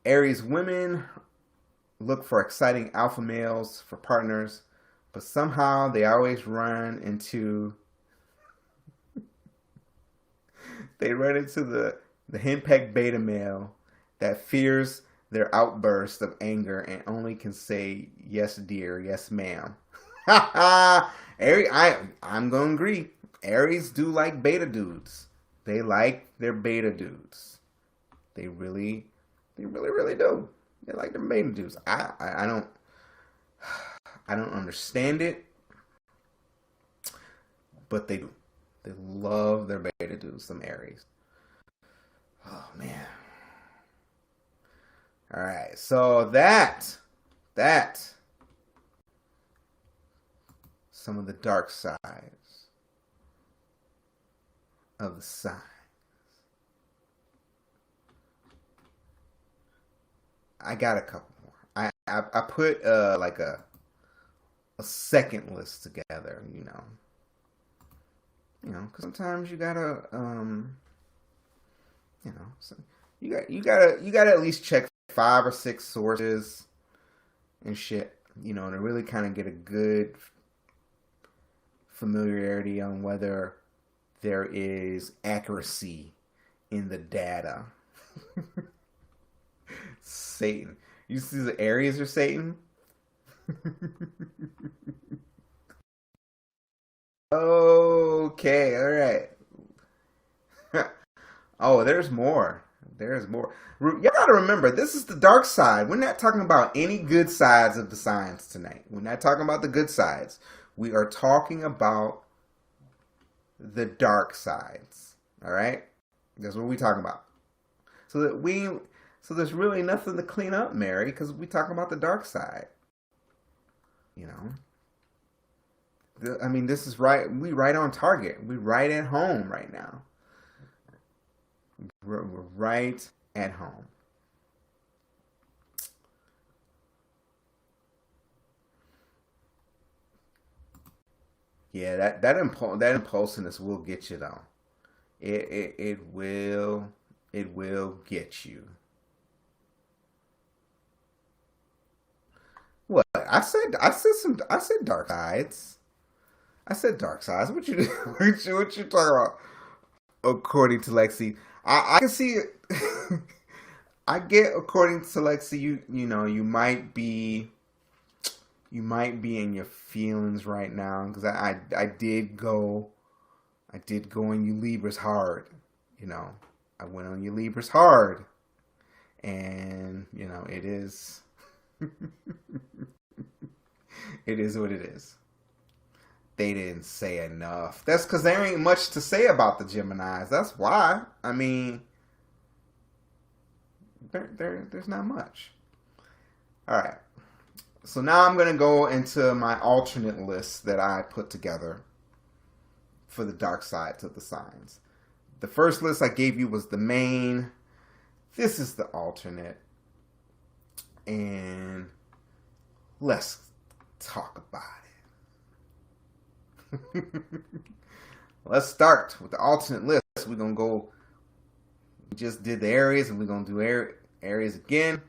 Speaker 3: Aries women look for exciting alpha males for partners, but somehow they always run into the henpecked beta male that fears their outburst of anger and only can say yes dear, yes ma'am. Aries, I'm gonna agree. Aries do like beta dudes. They like their beta dudes. They really do. They like their beta dudes. I don't understand it, but they do. They love their beta dudes, some Aries. Oh man. All right, so that some of the dark sides of the signs. I got a couple more. I put like a second list together, you know, because sometimes you gotta so you gotta at least check 5 or 6 sources and shit, to really kind of get a good familiarity on whether there is accuracy in the data. Satan. You see the Aries are Satan? Okay, alright. Oh, there's more. There's more. You gotta remember, this is the dark side. We're not talking about any good sides of the signs tonight. We're not talking about the good sides. We are talking about the dark sides. Alright? That's what we're talking about. So there's really nothing to clean up, Mary, because we talk about the dark side. This is right. We right on target. We right at home right now. We're right at home. Yeah, that impulsiveness will get you though. It will get you. What? I said dark sides. I said dark sides. What you talking about? According to Lexi, I can see it. I get, according to Lexi, you might be in your feelings right now, because I did go on you Libras hard. I went on you Libras hard, and it is. It is what it is. They didn't say enough. That's because there ain't much to say about the Geminis. That's why. There's not much. All right. So now I'm going to go into my alternate list that I put together for the dark sides of the signs. The first list I gave you was the main. This is the alternate. And let's talk about it. Let's start with the alternate list. We're going to go, we just did the Aries, and we're going to do Aries again.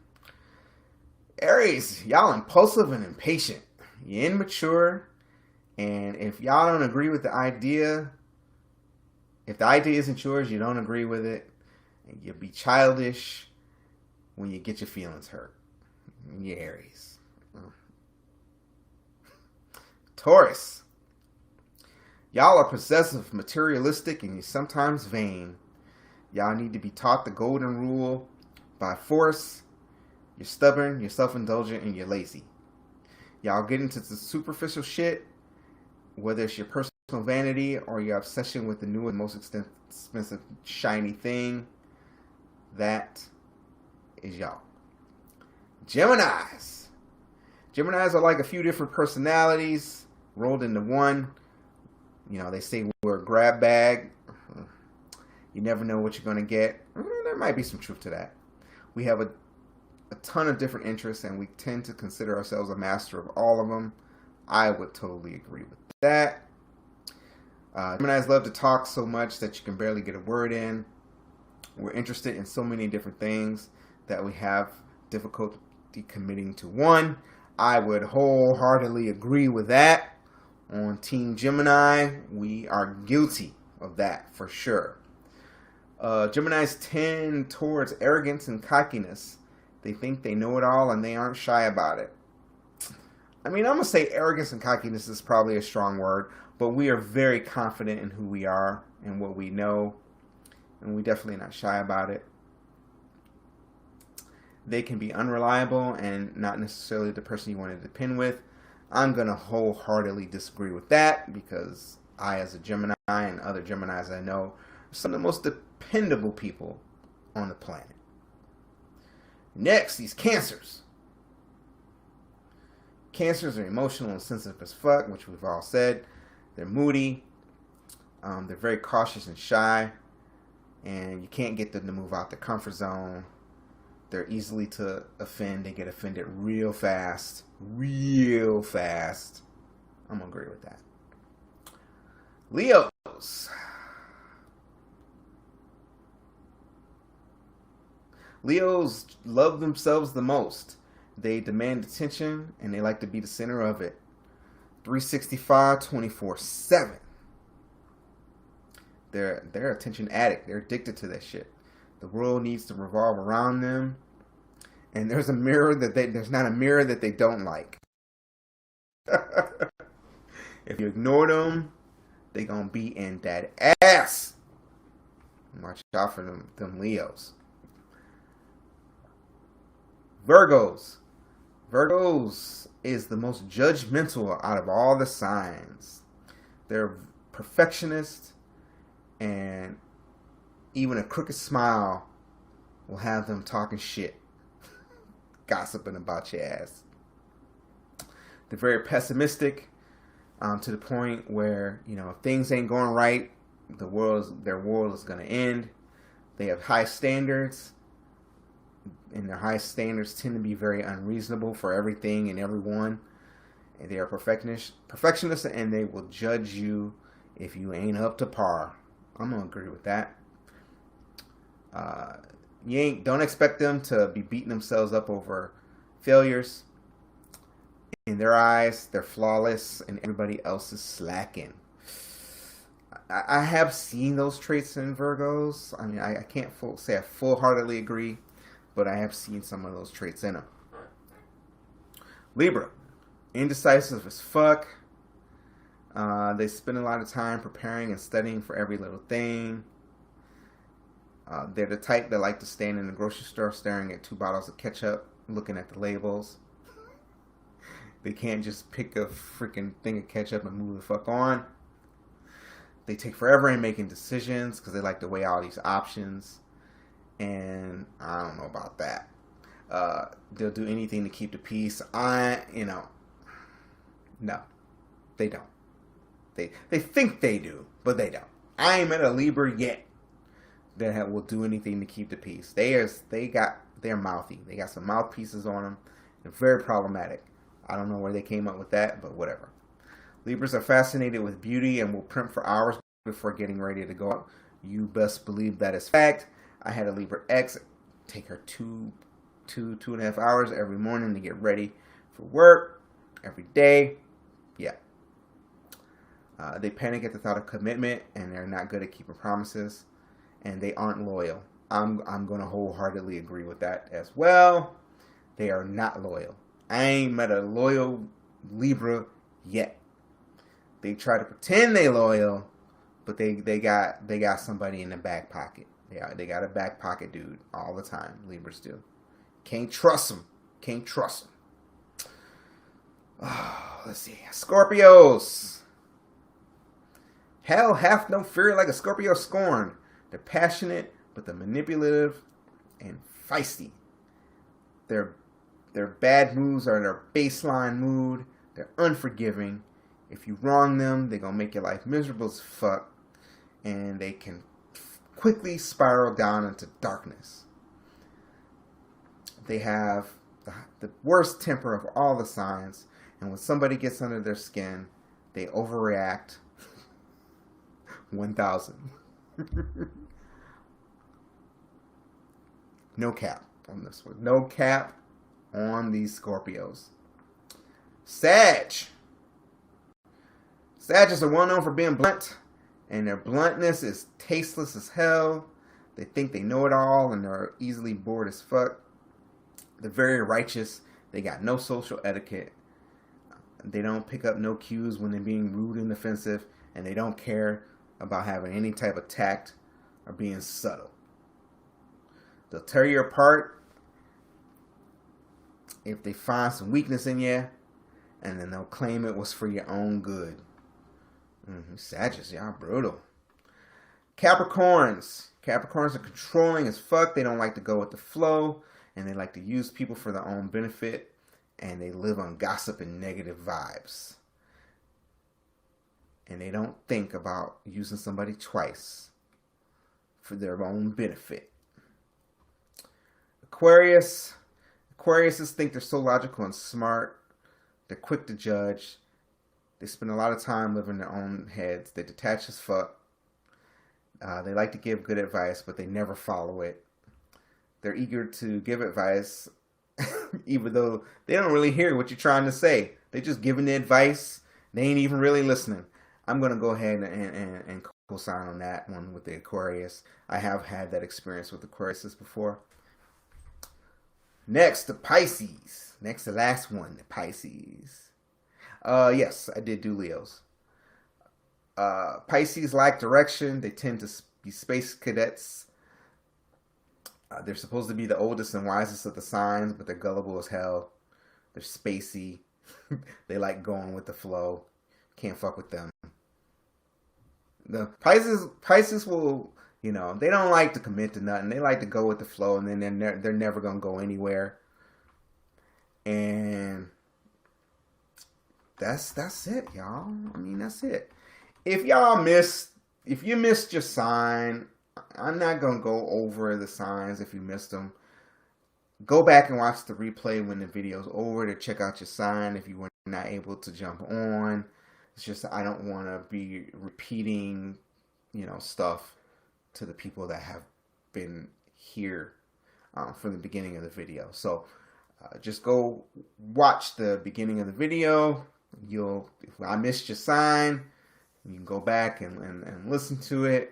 Speaker 3: Aries, y'all impulsive and impatient. You're immature, and if y'all don't agree with the idea, if the idea isn't yours, you don't agree with it, and you'll be childish when you get your feelings hurt. You're Aries. Taurus. Y'all are possessive, materialistic, and you're sometimes vain. Y'all need to be taught the golden rule by force. You're stubborn, you're self-indulgent, and you're lazy. Y'all get into the superficial shit, whether it's your personal vanity or your obsession with the new and most expensive shiny thing. That is y'all. Geminis. Geminis are like a few different personalities rolled into one. You know, they say we're a grab bag. You never know what you're going to get. There might be some truth to that. We have a ton of different interests, and we tend to consider ourselves a master of all of them. I would totally agree with that. Geminis love to talk so much that you can barely get a word in. We're interested in so many different things that we have difficulty committing to one. I would wholeheartedly agree with that. On Team Gemini, we are guilty of that for sure. Geminis tend towards arrogance and cockiness. They think they know it all and they aren't shy about it. I mean, I'm going to say arrogance and cockiness is probably a strong word, but we are very confident in who we are and what we know, and we're definitely not shy about it. They can be unreliable and not necessarily the person you want to depend with. I'm going to wholeheartedly disagree with that because I, as a Gemini, and other Geminis I know, are some of the most dependable people on the planet. Next, these Cancers. Cancers are emotional and sensitive as fuck, which we've all said. They're moody. They're very cautious and shy. And you can't get them to move out their comfort zone. They're easily to offend. They get offended real fast. Real fast. I'm going to agree with that. Leos. Leos love themselves the most. They demand attention and they like to be the center of it. 365, 24/7. They're attention addict. They're addicted to that shit. The world needs to revolve around them. And there's not a mirror that they don't like. If you ignore them, they gonna be in that ass. Watch out for them Leos. Virgos. Virgos is the most judgmental out of all the signs. They're perfectionists, and even a crooked smile will have them talking shit, gossiping about your ass. They're very pessimistic, to the point where, you know, if things ain't going right, their world is going to end. They have high standards, and their high standards tend to be very unreasonable for everything and everyone. And they are perfectionists, and they will judge you if you ain't up to par. I'm gonna agree with that. Don't expect them to be beating themselves up over failures. In their eyes, they're flawless, and everybody else is slacking. I have seen those traits in Virgos. I mean, I can't say I full-heartedly agree, but I have seen some of those traits in them. Libra. Indecisive as fuck. They spend a lot of time preparing and studying for every little thing. They're the type that like to stand in the grocery store staring at 2 bottles of ketchup, looking at the labels. They can't just pick a freaking thing of ketchup and move the fuck on. They take forever in making decisions because they like to weigh all these options. And I don't know about that. They'll do anything to keep the peace. No, they don't. They think they do, but they don't. I ain't met a Libra yet that will do anything to keep the peace. They're mouthy. They got some mouthpieces on them. They're very problematic. I don't know where they came up with that, but whatever. Libras are fascinated with beauty and will primp for hours before getting ready to go out. You best believe that is fact. I had a Libra ex take her two and a half hours every morning to get ready for work every day. Yeah. They panic at the thought of commitment, and they're not good at keeping promises, and they aren't loyal. I'm going to wholeheartedly agree with that as well. They are not loyal. I ain't met a loyal Libra yet. They try to pretend they loyal, but they got somebody in the back pocket. They got a back pocket dude all the time. Libras do. Can't trust them. Can't trust them. Oh, let's see. Scorpios. Hell hath no fear like a Scorpio scorned. They're passionate, but they're manipulative and feisty. Their bad moods are their baseline mood. They're unforgiving. If you wrong them, they're going to make your life miserable as fuck. And they can quickly spiral down into darkness. They have the worst temper of all the signs. And when somebody gets under their skin, they overreact 1,000. No cap on this one. No cap on these Scorpios. Sagittarius are well known for being blunt, and their bluntness is tasteless as hell. They think they know it all, and they're easily bored as fuck. They're very righteous. They got no social etiquette. They don't pick up no cues when they're being rude and offensive, and they don't care about having any type of tact or being subtle. They'll tear you apart if they find some weakness in you, and then they'll claim it was for your own good. Sagittarius, y'all brutal. Capricorns are controlling as fuck. They don't like to go with the flow, and they like to use people for their own benefit, and they live on gossip and negative vibes. And they don't think about using somebody twice for their own benefit. Aquariuses think they're so logical and smart. They're quick to judge. They spend a lot of time living in their own heads. They detach as fuck. They like to give good advice, but they never follow it. They're eager to give advice, even though they don't really hear what you're trying to say. They're just giving the advice. They ain't even really listening. I'm going to go ahead and co-sign on that one with the Aquarius. I have had that experience with Aquariuses before. Next, the Pisces. Next, the last one, the Pisces. Yes, I did do Leos. Pisces lack direction. They tend to be space cadets. They're supposed to be the oldest and wisest of the signs, but they're gullible as hell. They're spacey. They like going with the flow. Can't fuck with them. The Pisces will, they don't like to commit to nothing. They like to go with the flow, and then they're never gonna go anywhere. And that's it, y'all. I mean, that's it. If you missed your sign, I'm not gonna go over the signs if you missed them. Go back and watch the replay when the video's over to check out your sign if you were not able to jump on. It's just I don't want to be repeating, stuff to the people that have been here from the beginning of the video. So just go watch the beginning of the video. If I missed your sign, you can go back and listen to it.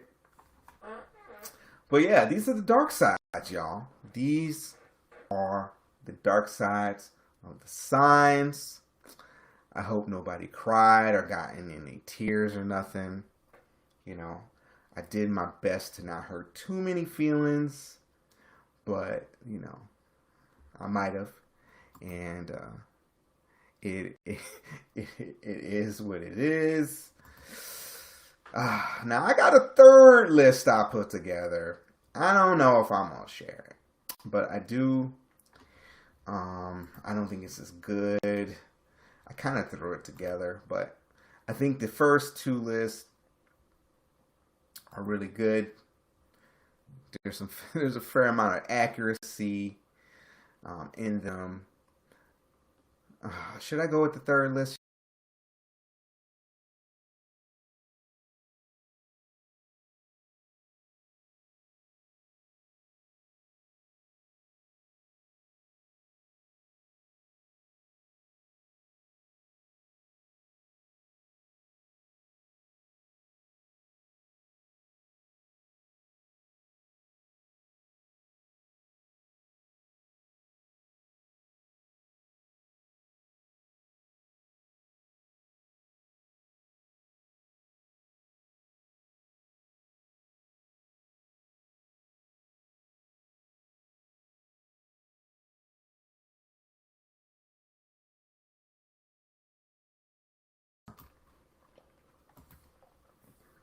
Speaker 3: But yeah, these are the dark sides, y'all. These are the dark sides of the signs. I hope nobody cried or got any tears or nothing. I did my best to not hurt too many feelings, but I might have, and it is what it is. Now I got a third list I put together. I don't know if I'm gonna share it, but I do. I don't think it's as good. I kind of threw it together, but I think the first two lists are really good. There's a fair amount of accuracy in them. Should I go with the third list?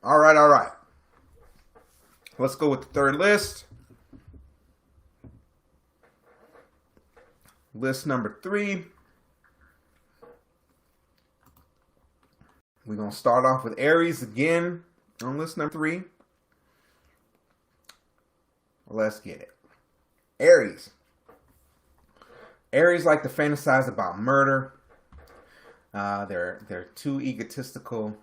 Speaker 3: All right. Let's go with the third list. List number 3. We're going to start off with Aries again on list number 3. Let's get it. Aries. Aries like to fantasize about murder. They're too egotistical.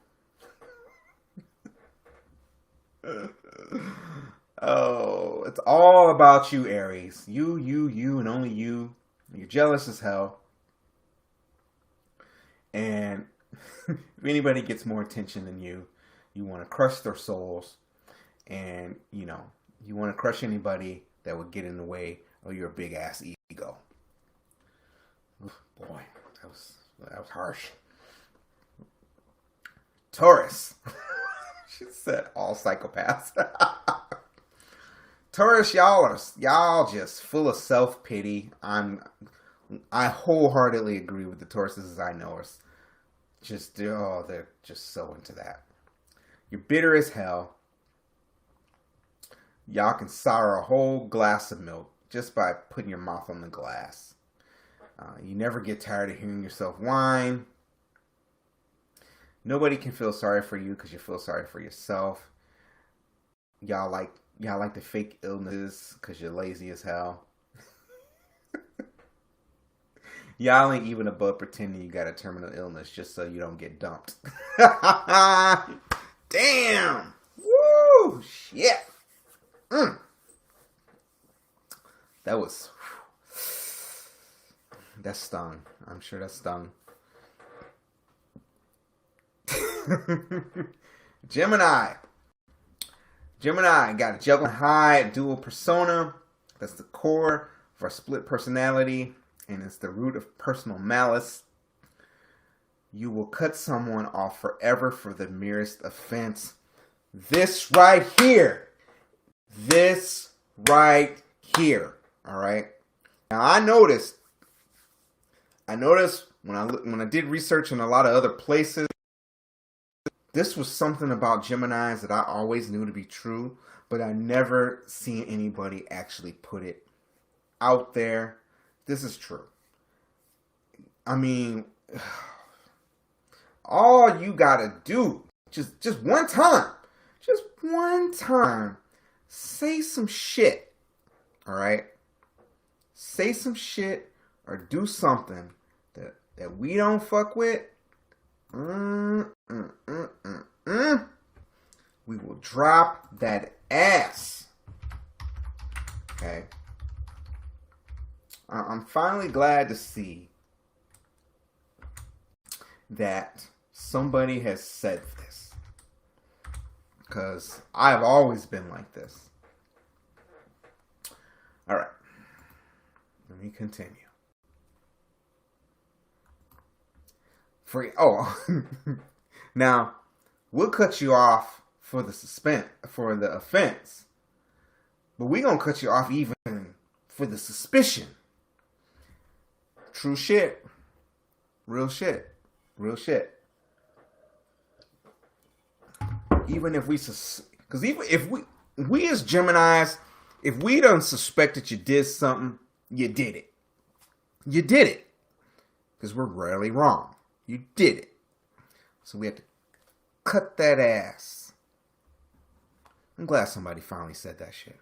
Speaker 3: Oh, it's all about you, Aries. You, and only you. You're jealous as hell. And if anybody gets more attention than you, you want to crush their souls. And, you want to crush anybody that would get in the way of your big ass ego. Oof, boy, that was harsh. Taurus. She said all psychopaths. Taurus, y'all just full of self-pity. I wholeheartedly agree with the Tauruses as I know us. They're just so into that. You're bitter as hell. Y'all can sour a whole glass of milk just by putting your mouth on the glass. You never get tired of hearing yourself whine. Nobody can feel sorry for you because you feel sorry for yourself. Y'all like the fake illnesses because you're lazy as hell. Y'all ain't even above pretending you got a terminal illness just so you don't get dumped. Damn! Woo! Shit! That stung. I'm sure that stung. Gemini got a Jekyll and Hyde dual persona. That's the core of our split personality, and it's the root of personal malice. You will cut someone off forever for the merest offense. This right here. All right. Now I noticed when I did research in a lot of other places, this was something about Geminis that I always knew to be true, but I never seen anybody actually put it out there. This is true. I mean, all you gotta do, just one time, say some shit, all right? Say some shit or do something that we don't fuck with. We will drop that ass. Okay. I'm finally glad to see that somebody has said this, because I've always been like this. All right. Let me continue. Now, we'll cut you off for the offense, but we're gonna cut you off even for the suspicion. True shit. Real shit. Even if we as Geminis, if we don't suspect that you did something, you did it. Because we're rarely wrong. You did it. So we have to cut that ass. I'm glad somebody finally said that shit.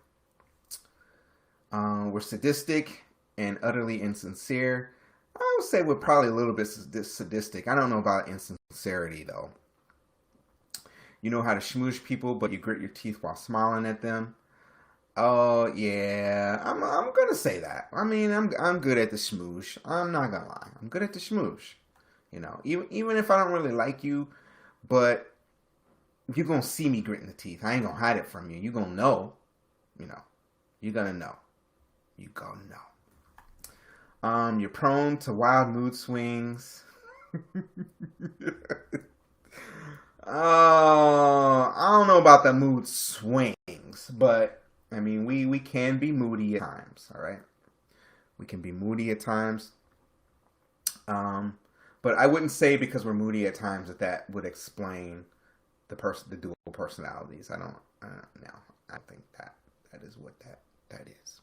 Speaker 3: We're sadistic and utterly insincere. I would say we're probably a little bit sadistic. I don't know about insincerity, though. You know how to schmooze people, but you grit your teeth while smiling at them. Oh, yeah. I'm going to say that. I mean, I'm good at the schmooze. I'm not going to lie. I'm good at the schmooze. Even if I don't really like you, but you're going to see me gritting the teeth. I ain't going to hide it from you. You're going to know. You're going to know. You're prone to wild mood swings. I don't know about the mood swings, but I mean, we can be moody at times, all right? We can be moody at times. But I wouldn't say because we're moody at times that would explain the dual personalities. I don't think that is what that is.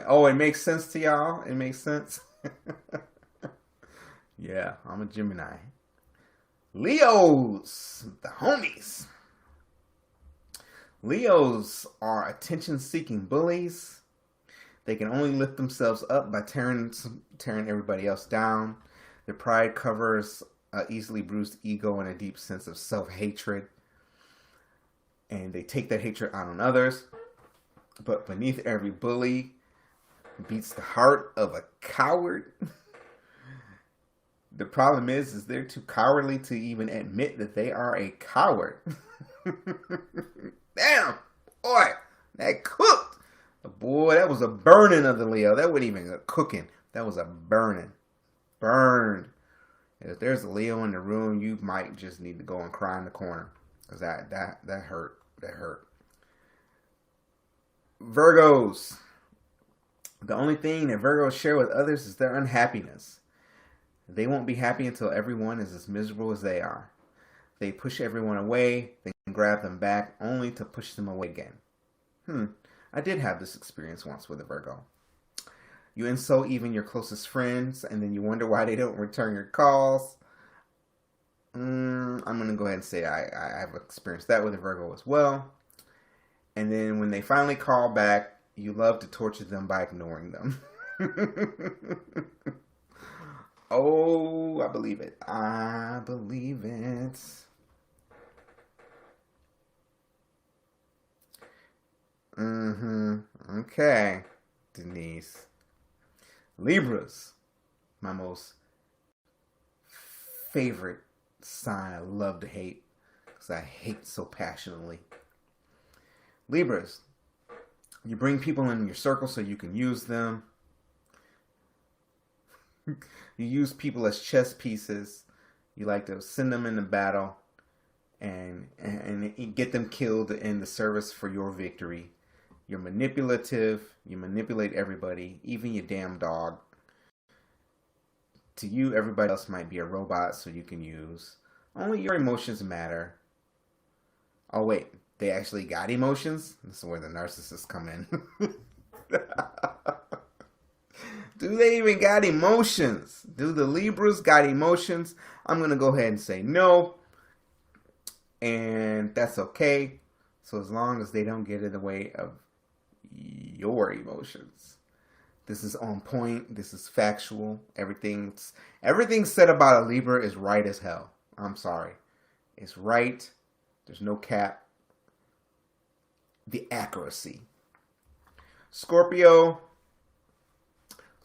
Speaker 3: Oh, it makes sense to y'all? It makes sense? Yeah, I'm a Gemini. Leos, the homies. Leos are attention-seeking bullies. They can only lift themselves up by tearing everybody else down. Their pride covers an easily bruised ego and a deep sense of self-hatred. And they take that hatred out on others. But beneath every bully beats the heart of a coward. The problem is they're too cowardly to even admit that they are a coward. Damn, boy, that cooked. Boy, that was a burning of the Leo. That wasn't even a cooking. That was a burning. Burned. If there's a Leo in the room, you might just need to go and cry in the corner. Because that hurt. That hurt. Virgos. The only thing that Virgos share with others is their unhappiness. They won't be happy until everyone is as miserable as they are. They push everyone away, then grab them back, only to push them away again. I did have this experience once with a Virgo. You insult even your closest friends, and then you wonder why they don't return your calls. I'm going to go ahead and say I've experienced that with a Virgo as well. And then when they finally call back, you love to torture them by ignoring them. Oh, I believe it. I believe it. Okay, Denise. Libras, my most favorite sign I love to hate because I hate so passionately. Libras, you bring people in your circle so you can use them. You use people as chess pieces. You like to send them into battle and get them killed in the service for your victory. You're manipulative. You manipulate everybody, even your damn dog. To you, everybody else might be a robot so you can use. Only your emotions matter. Oh, wait. They actually got emotions? This is where the narcissists come in. Do they even got emotions? Do the Libras got emotions? I'm going to go ahead and say no. And that's okay. So as long as they don't get in the way of your emotions. This is on point. This is factual. Everything said about a Libra is right as hell. I'm sorry. It's right. There's no cap. The accuracy. Scorpio.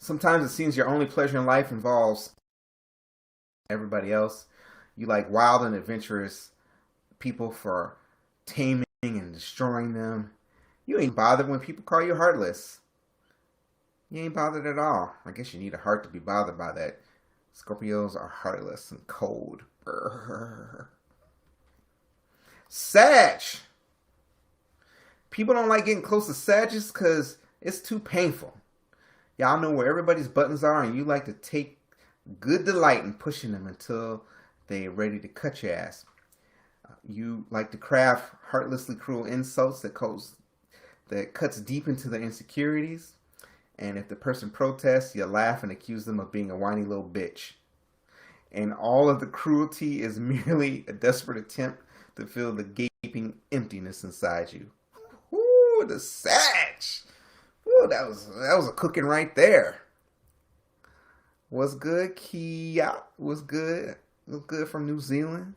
Speaker 3: Sometimes it seems your only pleasure in life involves everybody else. You like wild and adventurous people for taming and destroying them. You ain't bothered when people call you heartless. You ain't bothered at all. I guess you need a heart to be bothered by that. Scorpios are heartless and cold. Sag. People don't like getting close to Sagittarius because it's too painful. Y'all know where everybody's buttons are, and you like to take good delight in pushing them until they're ready to cut your ass. You like to craft heartlessly cruel insults that cuts deep into their insecurities. And if the person protests, you laugh and accuse them of being a whiny little bitch. And all of the cruelty is merely a desperate attempt to fill the gaping emptiness inside you. Ooh, the Sag. Ooh, that was a cooking right there. What's good, Kia? What's good? What's good from New Zealand?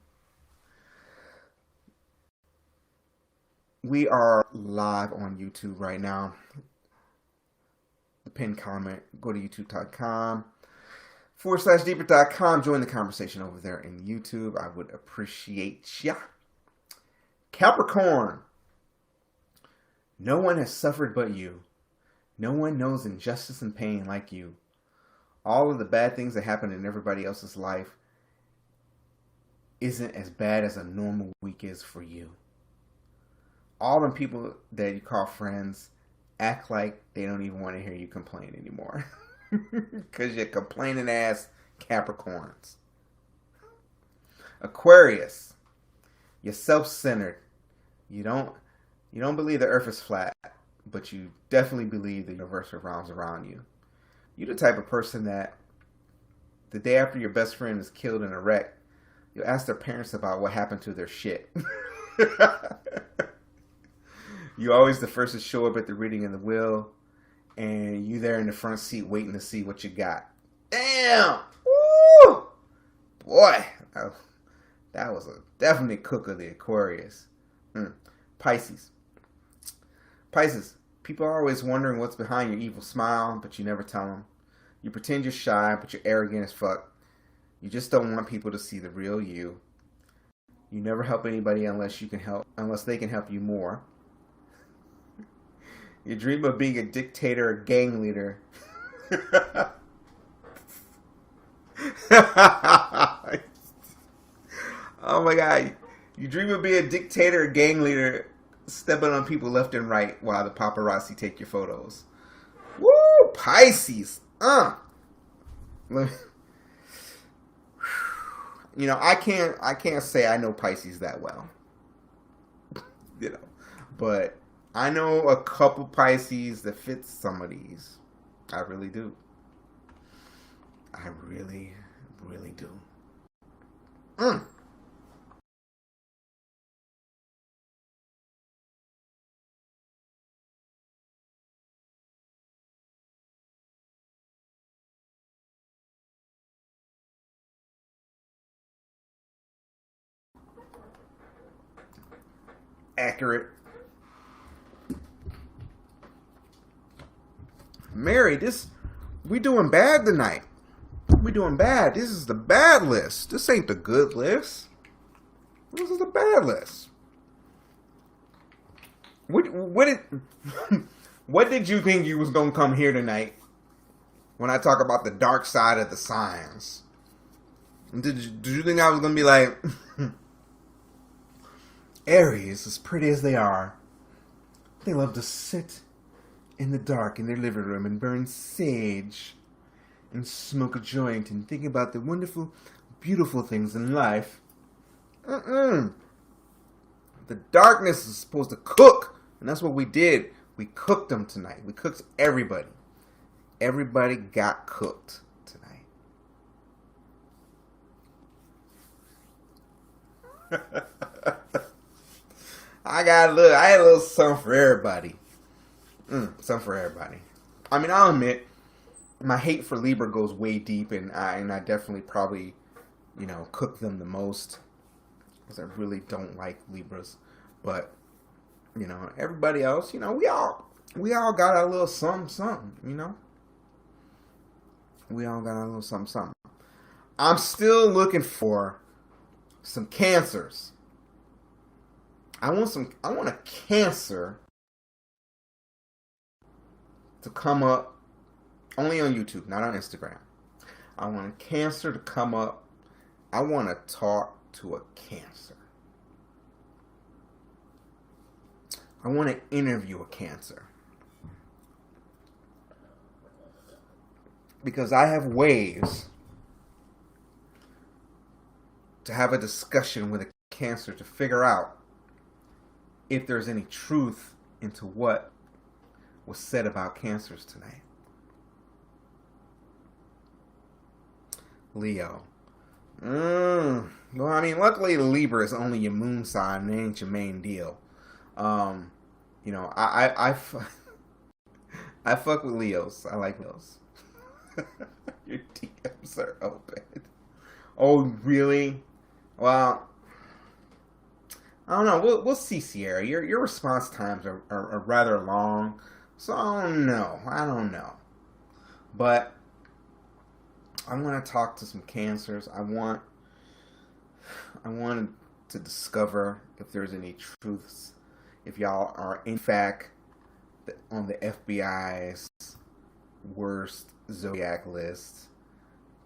Speaker 3: We are live on YouTube right now. The pinned comment, go to youtube.com/deeper.com. Join the conversation over there in YouTube. I would appreciate ya. Capricorn. No one has suffered but you. No one knows injustice and pain like you. All of the bad things that happen in everybody else's life isn't as bad as a normal week is for you. All the people that you call friends act like they don't even want to hear you complain anymore. Because you're complaining ass Capricorns. Aquarius. You're self-centered. You don't believe the earth is flat, but you definitely believe the universe revolves around you. You're the type of person that the day after your best friend is killed in a wreck, you'll ask their parents about what happened to their shit. You're always the first to show up at the reading of the will, and you there in the front seat waiting to see what you got. Damn! Woo! Boy, that was a definite cook of the Aquarius. Pisces. Pisces. People are always wondering what's behind your evil smile, but you never tell them. You pretend you're shy, but you're arrogant as fuck. You just don't want people to see the real you. You never help anybody unless they can help you more. You dream of being a dictator or gang leader. Oh my god. You dream of being a dictator or gang leader, stepping on people left and right while the paparazzi take your photos. Woo! Pisces. You know, I can't say I know Pisces that well. You know. But I know a couple Pisces that fit some of these. I really do. I really, really do. Accurate. Mary, we doing bad tonight. We doing bad. This is the bad list. This ain't the good list. This is the bad list. What did you think you was gonna come here tonight when I talk about the dark side of the signs? Did you think I was gonna be like Aries, as pretty as they are, they love to sit in the dark in their living room and burn sage and smoke a joint and think about the wonderful, beautiful things in life. The darkness is supposed to cook, and that's what we did. We cooked them tonight. We cooked everybody. Everybody got cooked tonight. I had a little something for everybody. Something for everybody. I mean, I'll admit, my hate for Libra goes way deep, and I definitely probably, cook them the most, because I really don't like Libras. But, everybody else, we all got our little something, We all got our little something. I'm still looking for some Cancers. I want a Cancer to come up only on YouTube, not on Instagram. I want a Cancer to come up. I want to talk to a Cancer. I want to interview a Cancer. Because I have ways to have a discussion with a Cancer to figure out if there's any truth into what was said about Cancers tonight. Leo. Well, I mean, luckily Libra is only your moon sign and it ain't your main deal. I fuck with Leos. I like Leos. Your DMs are open. Oh, really? Well, I don't know. We'll see, Sierra. Your response times are rather long, so I don't know. But I want to talk to some Cancers. I want to discover if there's any truths. If y'all are in fact on the FBI's worst Zodiac list,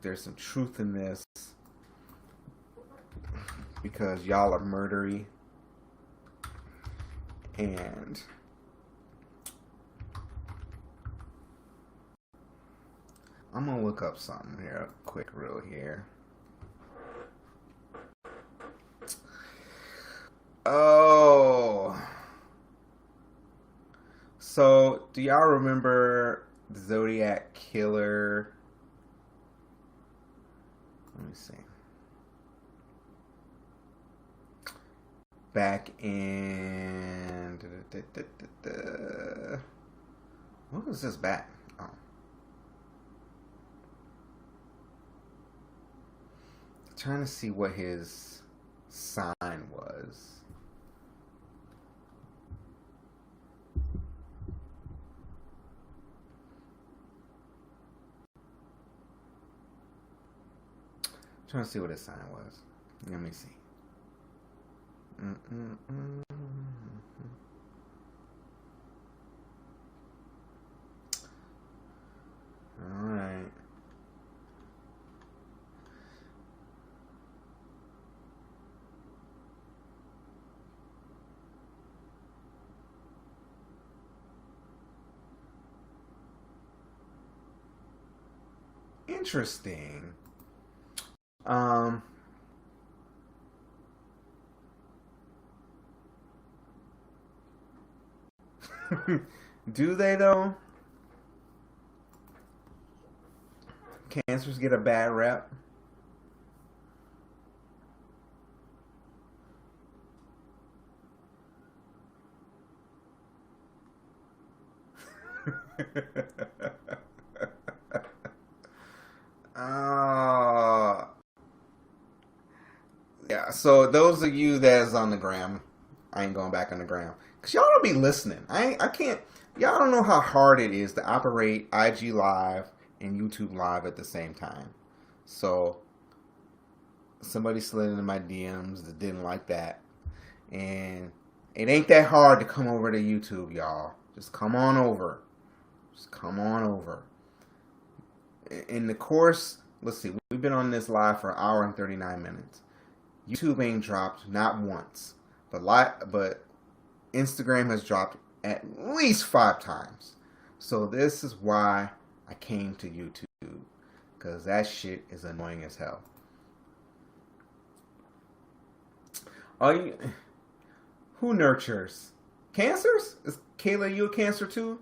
Speaker 3: there's some truth in this, because y'all are murdery. And I'm gonna look up something here, quick, real here. Oh, so do y'all remember the Zodiac killer me see. Back in... What was this back? Oh. Trying to see what his sign was. Trying to see what his sign was. Let me see. All right. Interesting. Do they though? Cancers get a bad rep. Yeah, so those of you that's on the gram, I ain't going back on the gram. Because y'all don't be listening. I can't, y'all don't know how hard it is to operate IG Live and YouTube Live at the same time. So, somebody slid into my DMs that didn't like that. And it ain't that hard to come over to YouTube, y'all. Just come on over. Just come on over. In the course, let's see, we've been on this live for an hour and 39 minutes. YouTube ain't dropped, not once. But Instagram has dropped at least 5 times. So this is why I came to YouTube. Because that shit is annoying as hell. Who nurtures? Cancers? Is Kayla, you a Cancer too?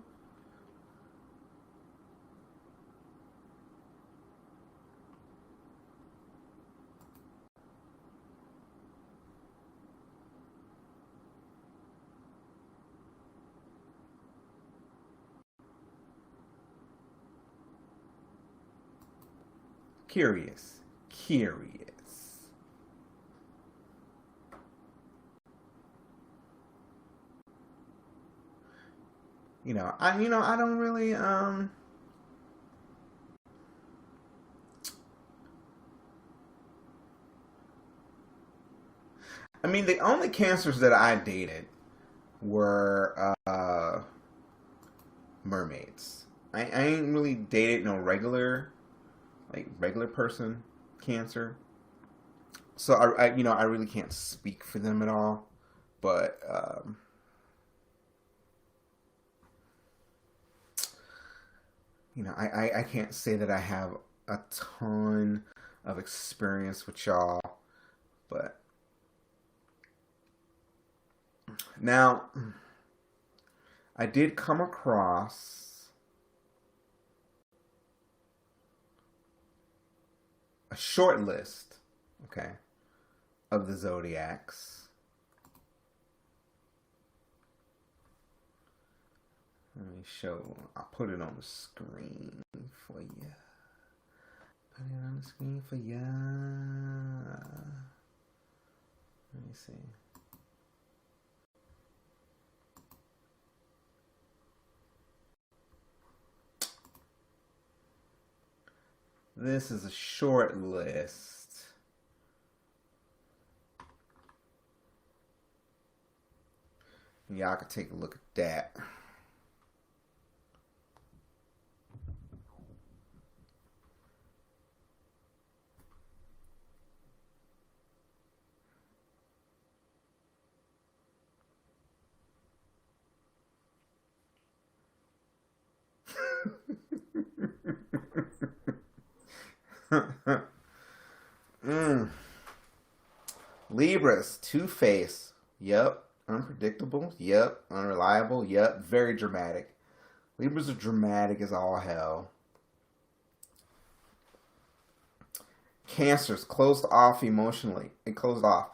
Speaker 3: Curious. I don't really I mean, the only Cancers that I dated were mermaids. I ain't really dated no regular person Cancer. So I really can't speak for them at all. But I can't say that I have a ton of experience with y'all. But now I did come across a short list, okay, of the Zodiacs. Let me show. I'll put it on the screen for you. Put it on the screen for you. Let me see. This is a short list. Y'all can take a look at that. Libras, two-faced. Yep. Unpredictable. Yep. Unreliable. Yep. Very dramatic. Libras are dramatic as all hell. Cancers, closed off emotionally. It closed off.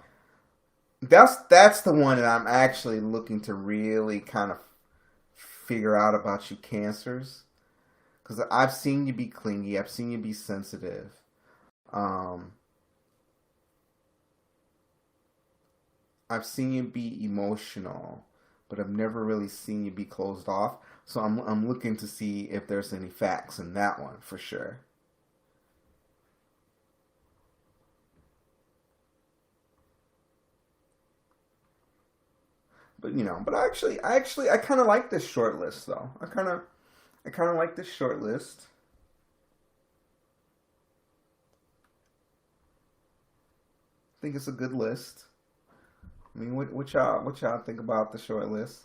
Speaker 3: That's the one that I'm actually looking to really kind of figure out about you, Cancers. Because I've seen you be clingy. I've seen you be sensitive. I've seen you be emotional, but I've never really seen you be closed off. So I'm looking to see if there's any facts in that one for sure. But I kind of like this short list though. I kind of like this short list. I think it's a good list. I mean, what y'all think about the short list?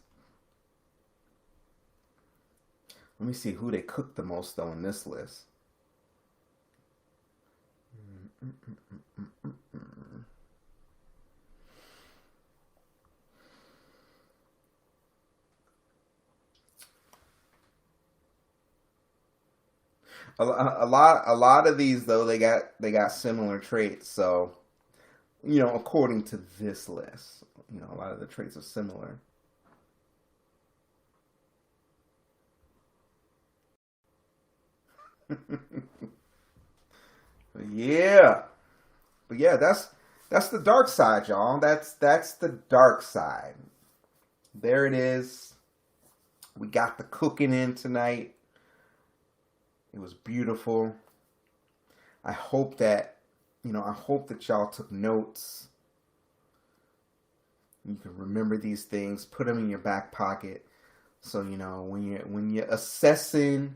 Speaker 3: Let me see who they cooked the most though in this list. A lot of these though they got similar traits. So, according to this list, a lot of the traits are similar. But yeah, that's the dark side, y'all. That's the dark side. There it is. We got the cooking in tonight. It was beautiful. I hope that y'all took notes. You can remember these things, put them in your back pocket. So, when you're assessing,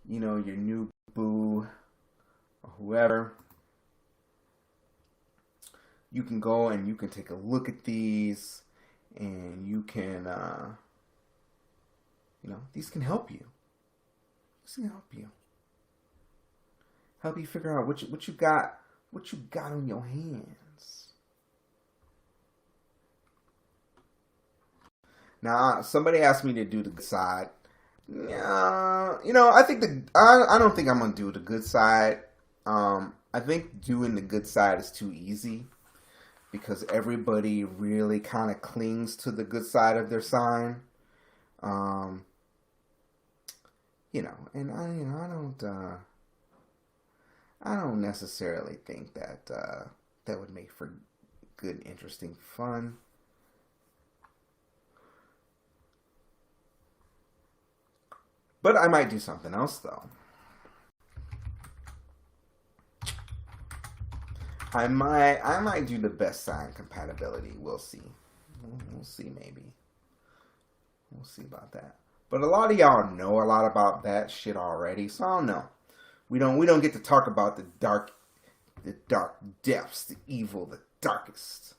Speaker 3: your new boo or whoever, you can go and you can take a look at these and you can, these can help you. This can help you. Help you figure out what you got on your hands. Now, somebody asked me to do the good side. I think I don't think I'm gonna do the good side. I think doing the good side is too easy because everybody really kind of clings to the good side of their sign. And I don't necessarily think that that would make for good, interesting fun. But I might do something else though. I might do the best sign compatibility. We'll see. We'll see maybe. We'll see about that. But a lot of y'all know a lot about that shit already, so I don't know. We don't get to talk about the dark depths, the evil, the darkest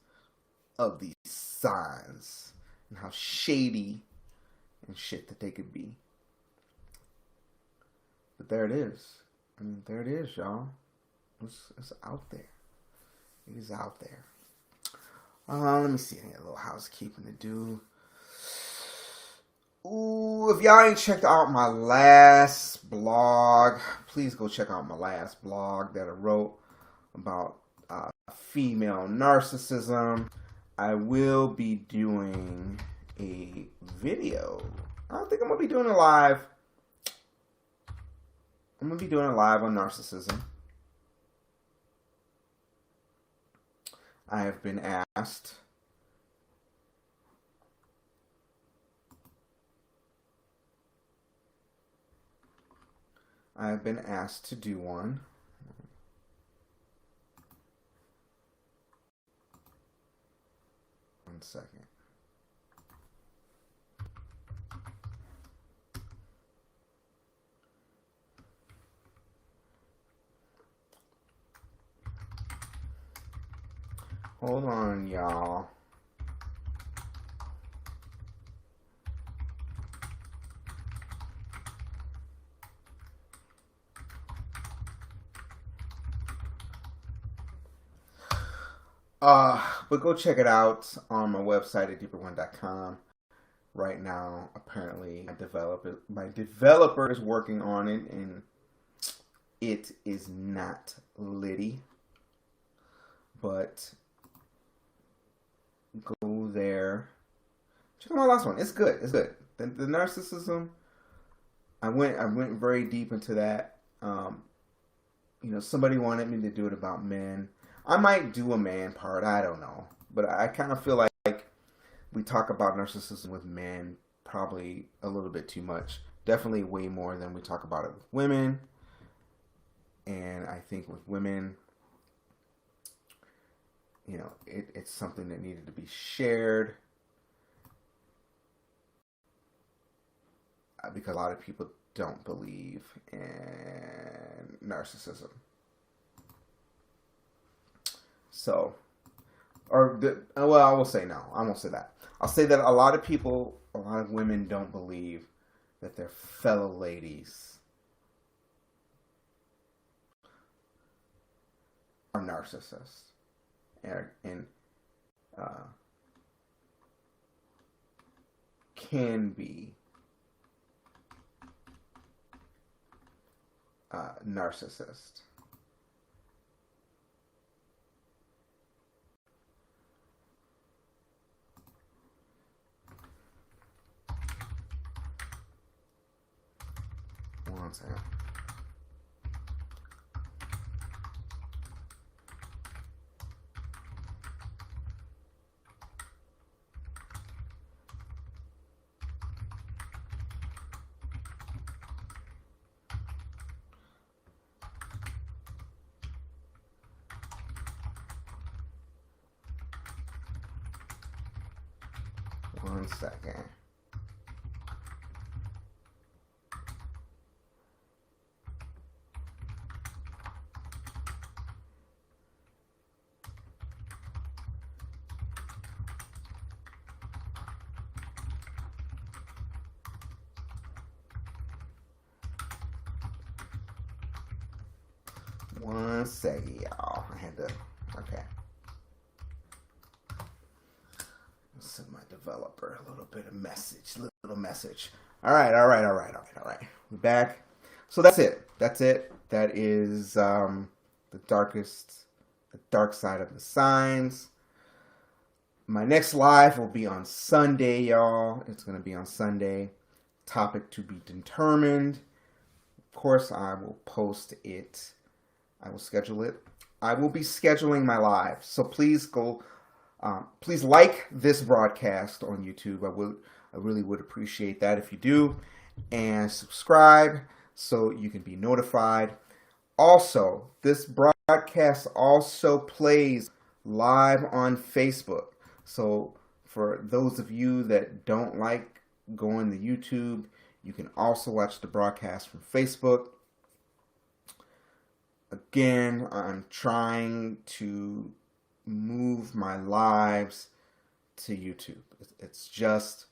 Speaker 3: of these signs and how shady and shit that they could be. But there it is. I mean, there it is, y'all. It's out there. It is out there. Let me see. I got a little housekeeping to do. Ooh, if y'all ain't checked out my last blog, please go check out my last blog that I wrote about female narcissism. I will be doing a video. I don't think I'm going to be doing it live. I'm going to be doing it live on narcissism. I have been asked to do one. One second. Hold on, y'all. But go check it out on my website at deeperone.com. Right now, apparently, my developer is working on it, and it is not litty. But go there. Check out my last one. It's good. It's good. The narcissism. I went very deep into that. Somebody wanted me to do it about men. I might do a man part. I don't know, but I kind of feel like we talk about narcissism with men probably a little bit too much. Definitely way more than we talk about it with women. And I think with women, it's something that needed to be shared because a lot of people don't believe in narcissism. So, I will say no. I won't say that. I'll say that a lot of women don't believe that their fellow ladies are narcissists. And can be narcissist. One second. One second. One second, y'all. I had to. Okay. Send my developer a little bit of message. Little message. All right. We're back. So that's it. That is the dark side of the signs. My next live will be on Sunday, y'all. It's going to be on Sunday. Topic to be determined. Of course, I will post it. I will schedule it. I will be scheduling my live. So please go. Please like this broadcast on YouTube. I really would appreciate that if you do. And subscribe so you can be notified. Also, this broadcast also plays live on Facebook. So for those of you that don't like going to YouTube, you can also watch the broadcast from Facebook. Again, I'm trying to move my lives to YouTube. It's just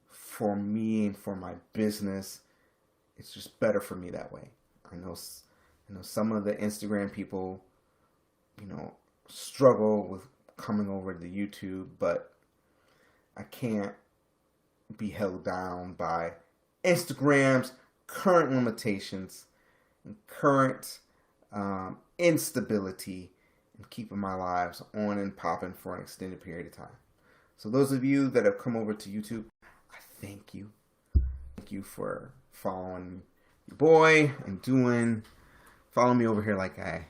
Speaker 3: for me and for my business. It's just better for me that way. I know some of the Instagram people, struggle with coming over to YouTube, but I can't be held down by Instagram's current limitations and current instability and keeping my lives on and popping for an extended period of time. So those of you that have come over to YouTube, I thank you. Thank you for following your boy and follow me over here like I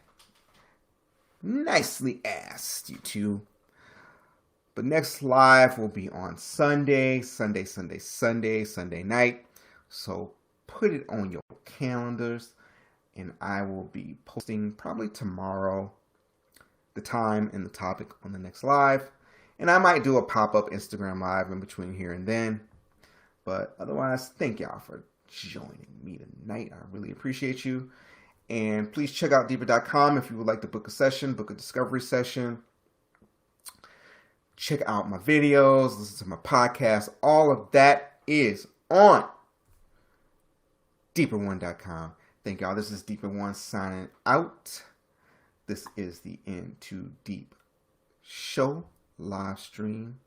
Speaker 3: nicely asked you to. But next live will be on Sunday night. So put it on your calendars, and I will be posting probably tomorrow the time and the topic on the next live. And I might do a pop-up Instagram live in between here and then. But otherwise, thank y'all for joining me tonight. I really appreciate you. And please check out deeper.com if you would like to book a session, book a discovery session. Check out my videos, listen to my podcast. All of that is on deeper1.com. Thank y'all. This is Deeper One signing out. This is the Into Deep show live stream.